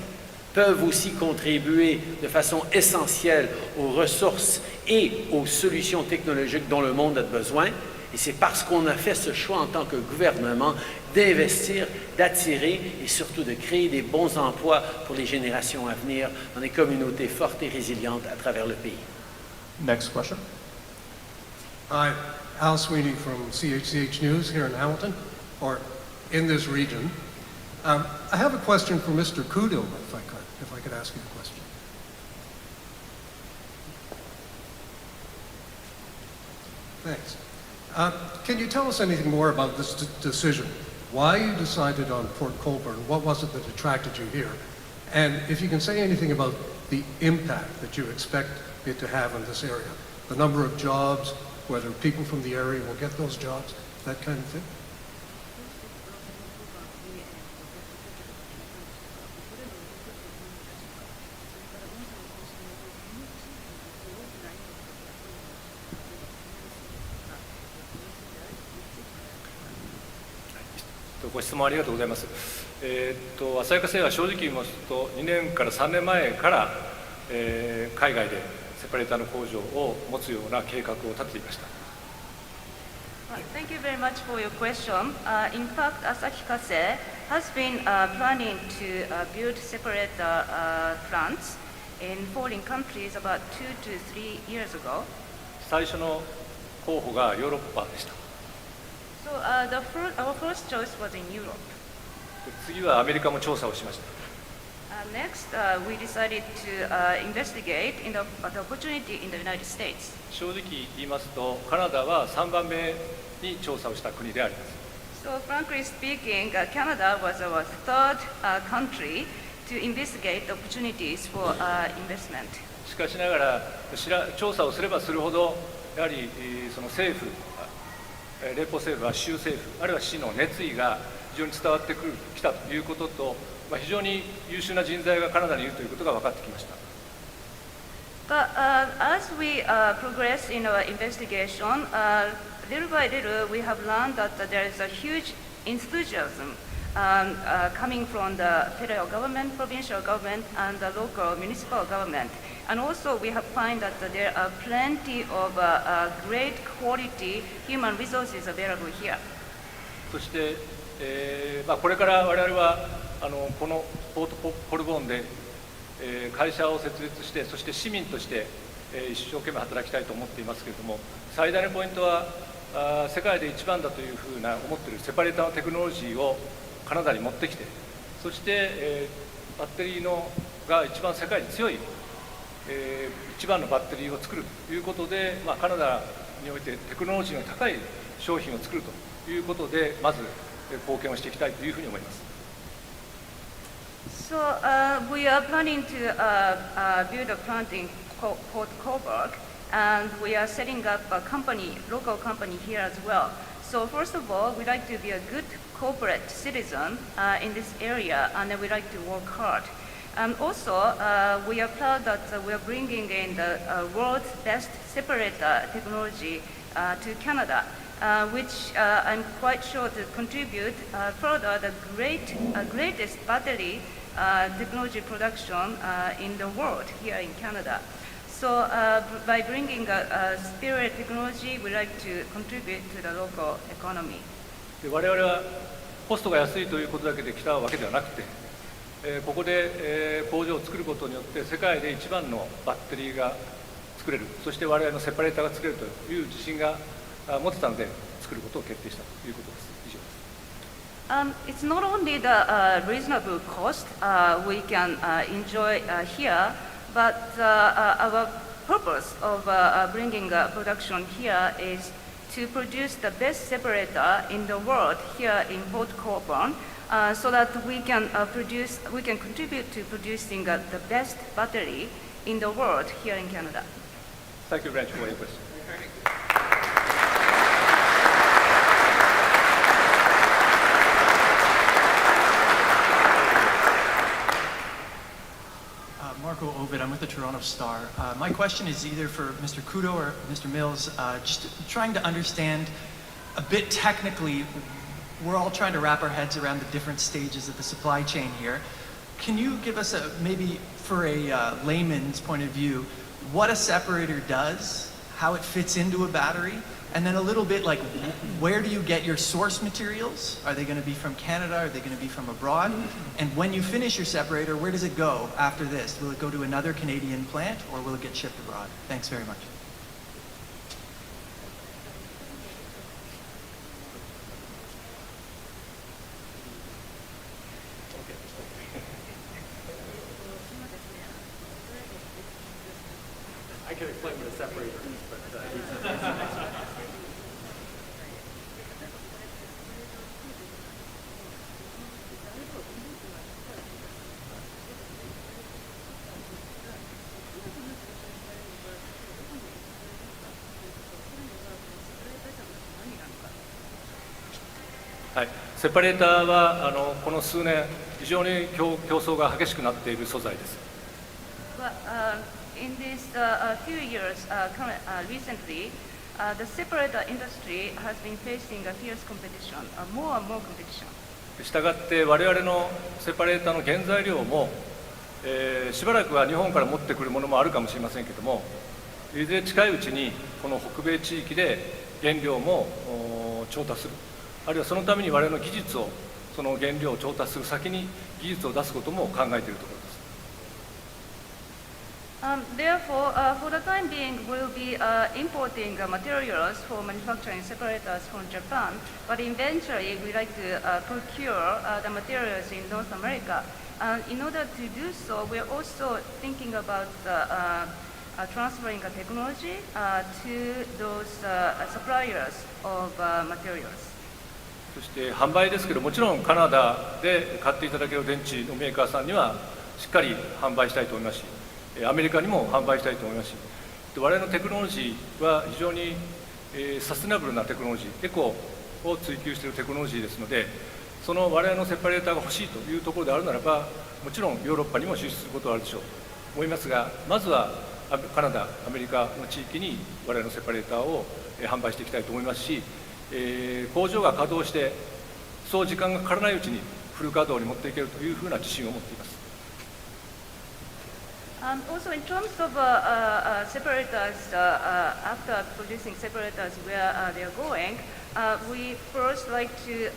peuvent aussi contribuer de façon essentielle aux ressources et aux solutions technologiques dont le monde a besoin. Et c'est parce qu'on a fait ce choix en tant que gouvernement d'investir, d'attirer et surtout de créer des bons emplois pour les générations à venir dans des communautés fortes et résilientes à travers le pays. Next question. Hi, Al Sweeney from CHCH News here in Hamilton, or in this region. I have a question for Mr. Trudeau, if I could ask you a question. Thanks. Can you tell us anything more about this decision? Why you decided on Port Colborne? What was it that attracted you here? And if you can say anything about the impact that you expect it to have in this area, the number of jobs, whether people from the area will get those jobs, that kind of thing.ご質問ありがとうございます。旭化成は正直言いますと、2年から3年前から、海外でセパレーターの工場を持つような計画を立てていました。Thank you very much for your question. In fact, Asahi Kasei has been planning to build separator plants in foreign countries about 2 to 3 years ago. 最初の候補がヨーロッパでした。So our first choice was in Europe. 次はアメリカも調査をしました。Next, we decided to investigate in the opportunity in the United States. 正直言いますと、カナダは3番目に調査をした国であります。So frankly speaking, Canada was our third country to investigate opportunities for investment. しかしながら調査をすればするほど、やはりその政府、連邦政府は州政府、あるいは市の熱意が非常に伝わってきたということと、非常に優秀な人材がカナダにいるということが分かってきました。But as we progress in our investigation, little by little we have learned that there is a huge enthusiasm coming from the federal government, provincial government, and the local municipal government. And also we have found that there are plenty of great quality human resources available here. そして、これから我々はこのポートコルボーンで、会社を設立して、そして市民として、一生懸命働きたいと思っていますけれども、最大のポイントは世界で一番だというふうな思っているセパレーターのテクノロジーをカナダに持ってきて、そして、バッテリーが一番世界に強い、一番のバッテリーを作るということで、カナダにおいてテクノロジーの高い商品を作るということで、まず貢献をしていきたいというふうに思います。So we are planning to build a plant in Port Colborne, and we are setting up a company, local company here as well. So first of all, we'd like to be a good corporate citizen in this area, and then we'd like to work hard. And also, we are proud that we are bringing in the world's best separator technology to Canada, which I'm quite sure to contribute further the greatest battery technology production in the world here in Canada. So by bringing a spirit technology, we like to contribute to the local economy. 我々はコストが安いということだけで来たわけではなくて、ここで工場を作ることによって世界で一番のバッテリーが作れる、そして我々のセパレーターが作れるという自信が持てたので作ることを決定したということです。以上です。It's not only the reasonable cost we can enjoy here, but our purpose of bringing production here is to produce the best separator in the world here in Port Colborne, so that we can contribute to producing the best battery in the world here in Canada. Thank you very much for your question. Marco Ovid, I'm with the Toronto Star. My question is either for Mr. Trudeau or Mr. Mills, just trying to understand a bit technically, we're all trying to wrap our heads around the different stages of the supply chain here. Can you give us maybe for a layman's point of view, what a separator does, how it fits into a battery, and then a little bit like where do you get your source materials? Are they going to be from Canada? Are they going to be from abroad? And when you finish your separator, where does it go after this? Will it go to another Canadian plant or will it get shipped abroad? Thanks very much. can explain what a separator is, but he's an expert. はい、セパレーターはこの数年非常に競争が激しくなっている素材です。Well, in these few years, recently, the separator industry has been facing a fierce competition, more and more competition. したがって我々のセパレーターの原材料も、しばらくは日本から持ってくるものもあるかもしれませんけども、いずれ近いうちにこの北米地域で原料も調達する、あるいはそのために我々の技術を、その原料を調達する先に技術を出すことも考えているところです。Therefore, for the time being, we'll be importing materials for manufacturing separators from Japan, but eventually we'd like to procure the materials in North America. In order to do so, we're also thinking about transferring the technology to those suppliers of materials. そして販売ですけど、もちろんカナダで買っていただける電池のメーカーさんにはしっかり販売したいと思いますし、アメリカにも販売したいと思いますし、我々のテクノロジーは非常にサステナブルなテクノロジー、エコを追求しているテクノロジーですので、その我々のセパレーターが欲しいというところであるならば、もちろんヨーロッパにも輸出することはあるでしょうと思いますが、まずはカナダ、アメリカの地域に我々のセパレーターを販売していきたいと思いますし、工場が稼働してそう時間がかからないうちにフル稼働に持っていけるというふうな自信を持っています。Also, in terms of separators, after producing separators where they are going, we first like to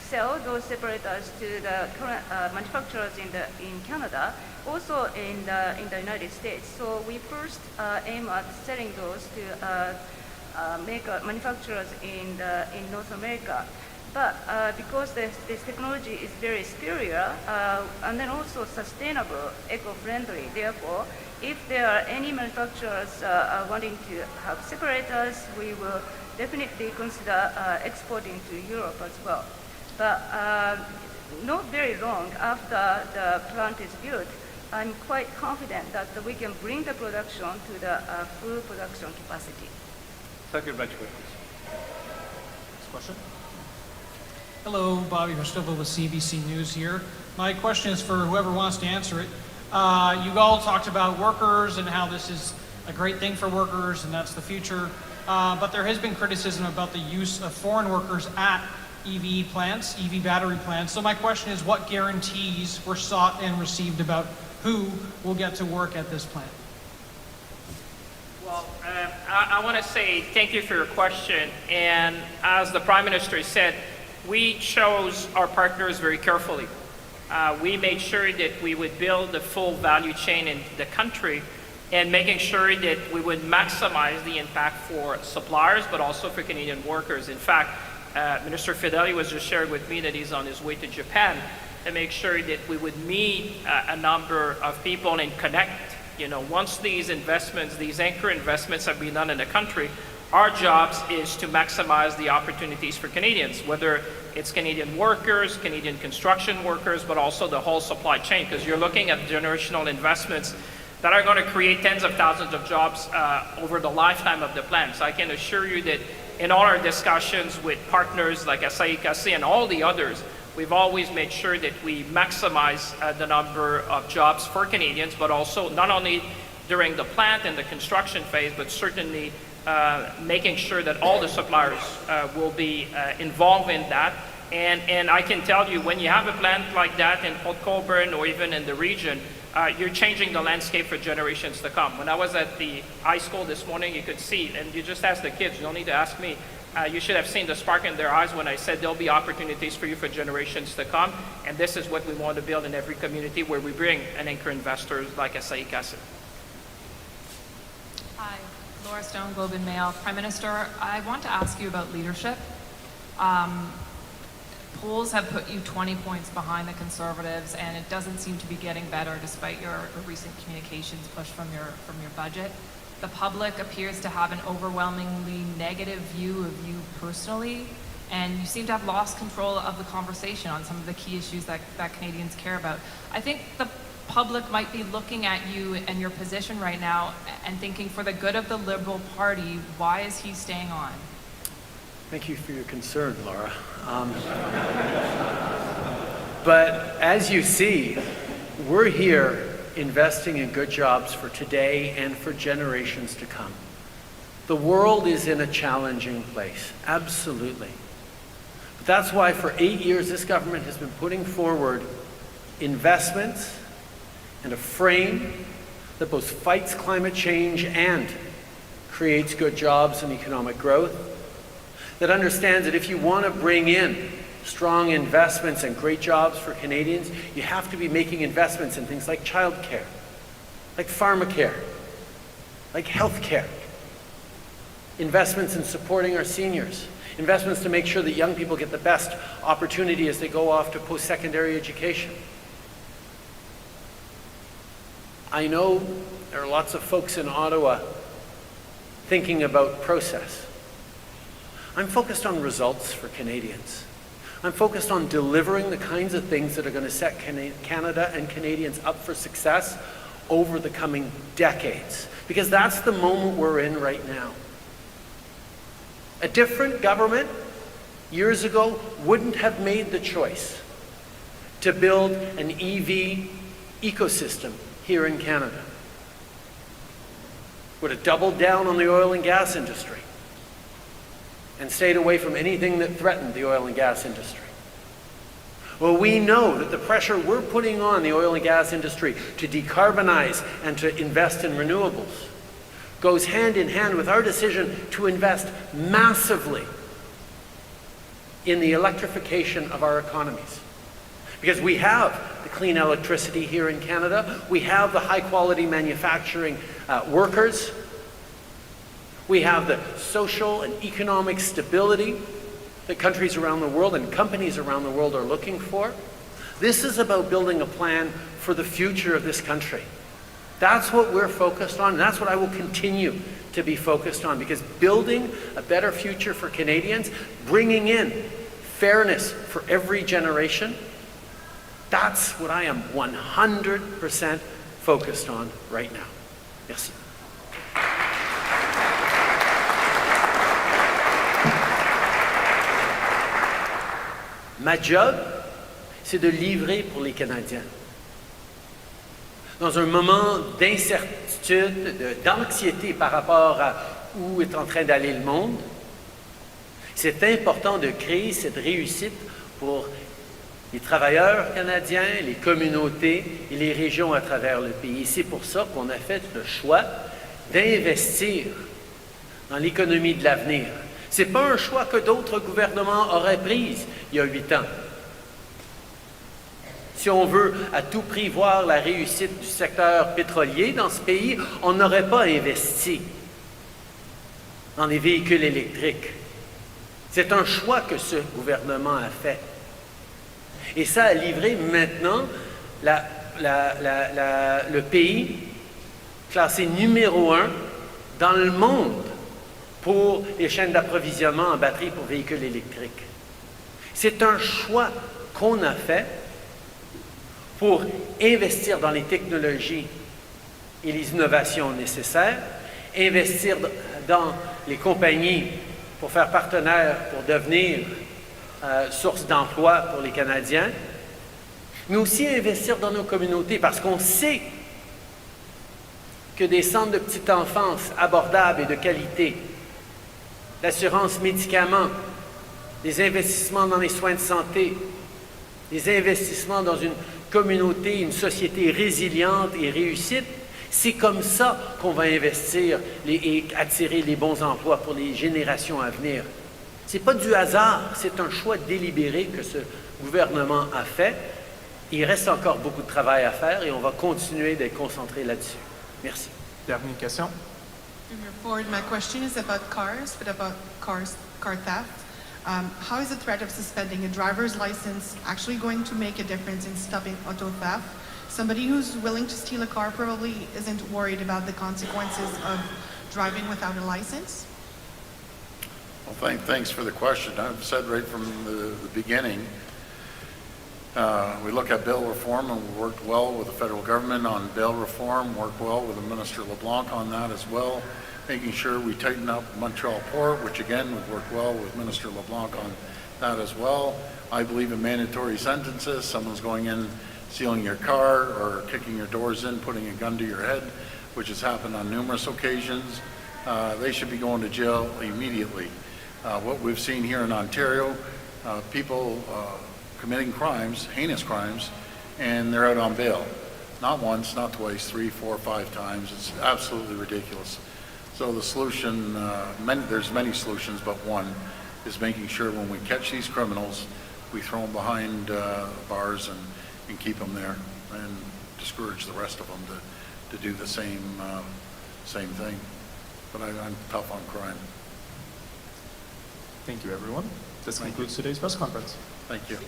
sell those separators to the current manufacturers in Canada, also in the United States. So we first aim at selling those to manufacturers in North America. But because this technology is very superior and then also sustainable, eco-friendly, therefore, if there are any manufacturers wanting to have separators, we will definitely consider exporting to Europe as well. But not very long after the plant is built, I'm quite confident that we can bring the production to the full production capacity. Thank you very much. Next question. Hello, Bobby Rostova with CBC News here. My question is for whoever wants to answer it. You all talked about workers and how this is a great thing for workers and that's the future. But there has been criticism about the use of foreign workers at EV plants, EV battery plants. So my question is, what guarantees were sought and received about who will get to work at this plant? Well, I want to say thank you for your question. And as the Prime Minister said, we chose our partners very carefully. We made sure that we would build the full value chain in the country and making sure that we would maximize the impact for suppliers, but also for Canadian workers. In fact, Minister Fedeli was just sharing with me that he's on his way to Japan to make sure that we would meet a number of people and connect. You know, once these investments, these anchor investments have been done in the country, our jobs is to maximize the opportunities for Canadians, whether it's Canadian workers, Canadian construction workers, but also the whole supply chain, because you're looking at generational investments that are going to create tens of thousands of jobs over the lifetime of the plant. So I can assure you that in all our discussions with partners like Asahi Kasei and all the others, we've always made sure that we maximize the number of jobs for Canadians, but also not only during the plant and the construction phase, but certainly making sure that all the suppliers will be involved in that. And I can tell you, when you have a plant like that in Port Colborne or even in the region, you're changing the landscape for generations to come. When I was at the high school this morning, you could see, and you just ask the kids, you don't need to ask me, you should have seen the spark in their eyes when I said there'll be opportunities for you for generations to come. And this is what we want to build in every community where we bring an anchor investors like Asahi Kasei. Hi, Laura Stone, Globe and Mail. Prime Minister, I want to ask you about leadership. polls have put you 20 points behind the Conservatives, and it doesn't seem to be getting better despite your recent communications push from your budget. The public appears to have an overwhelmingly negative view of you personally, and you seem to have lost control of the conversation on some of the key issues that Canadians care about. I think the public might be looking at you and your position right now and thinking, for the good of the Liberal Party, why is he staying on? Thank you for your concern, Laura. But as you see, we're here investing in good jobs for today and for generations to come. The world is in a challenging place, absolutely. But that's why for 8 years this government has been putting forward investments and a frame that both fights climate change and creates good jobs and economic growth, that understands that if you want to bring in strong investments and great jobs for Canadians, you have to be making investments in things like childcare, like pharmacare, like healthcare, investments in supporting our seniors, investments to make sure that young people get the best opportunity as they go off to post-secondary education. I know there are lots of folks in Ottawa thinking about process. I'm focused on results for Canadians. I'm focused on delivering the kinds of things that are going to set Canada and Canadians up for success over the coming decades, because that's the moment we're in right now. A different government years ago wouldn't have made the choice to build an EV ecosystem here in Canada. Would have doubled down on the oil and gas industry and stayed away from anything that threatened the oil and gas industry. Well, we know that the pressure we're putting on the oil and gas industry to decarbonize and to invest in renewables goes hand in hand with our decision to invest massively in the electrification of our economies. Because we have the clean electricity here in Canada, we have the high-quality manufacturing workers, we have the social and economic stability that countries around the world and companies around the world are looking for. This is about building a plan for the future of this country. That's what we're focused on, and that's what I will continue to be focused on, because building a better future for Canadians, bringing in fairness for every generation, that's what I am 100% focused on right now. Merci. Ma job, c'est de livrer pour les Canadiens. Dans un moment d'incertitude, d'anxiété par rapport à où est en train d'aller le monde, c'est important de créer cette réussite pour les travailleurs canadiens, les communautés et les régions à travers le pays. C'est pour ça qu'on a fait le choix d'investir dans l'économie de l'avenir. Ce n'est pas un choix que d'autres gouvernements auraient pris il y a 8 ans. Si on veut à tout prix voir la réussite du secteur pétrolier dans ce pays, on n'aurait pas investi dans des véhicules électriques. C'est un choix que ce gouvernement a fait. Et ça a livré maintenant le pays classé numéro 1 dans le monde pour les chaînes d'approvisionnement en batterie pour véhicules électriques. C'est un choix qu'on a fait pour investir dans les technologies et les innovations nécessaires, investir dans les compagnies pour faire partenaire, pour devenir source d'emploi pour les Canadiens, mais aussi investir dans nos communautés, parce qu'on sait que des centres de petite enfance abordables et de qualité, l'assurance médicaments, des investissements dans les soins de santé, des investissements dans une communauté, une société résiliente et réussite, c'est comme ça qu'on va investir et attirer les bons emplois pour les générations à venir. Ce n'est pas du hasard, c'est un choix délibéré que ce gouvernement a fait. Il reste encore beaucoup de travail à faire et on va continuer d'être concentré là-dessus. Merci. Dernière question. Premier Ford, my question is about cars, but about car theft. How is the threat of suspending a driver's license actually going to make a difference in stopping auto theft? Somebody who's willing to steal a car probably isn't worried about the consequences of driving without a license. Well, thanks for the question. I've said right from the beginning, we look at bail reform, and we worked well with the federal government on bail reform, worked well with Minister LeBlanc on that as well, making sure we tighten up Montreal Port, which again, we've worked well with Minister LeBlanc on that as well. I believe in mandatory sentences. Someone's going in, stealing your car or kicking your doors in, putting a gun to your head, which has happened on numerous occasions. They should be going to jail immediately. What we've seen here in Ontario, people committing crimes, heinous crimes, and they're out on bail. Not once, not twice, 3, 4, 5 times. It's absolutely ridiculous. So the solution, there's many solutions, but one is making sure when we catch these criminals, we throw them behind bars and keep them there and discourage the rest of them to do the same thing. But I'm tough on crime. Thank you, everyone. This concludes today's press conference. Thank you.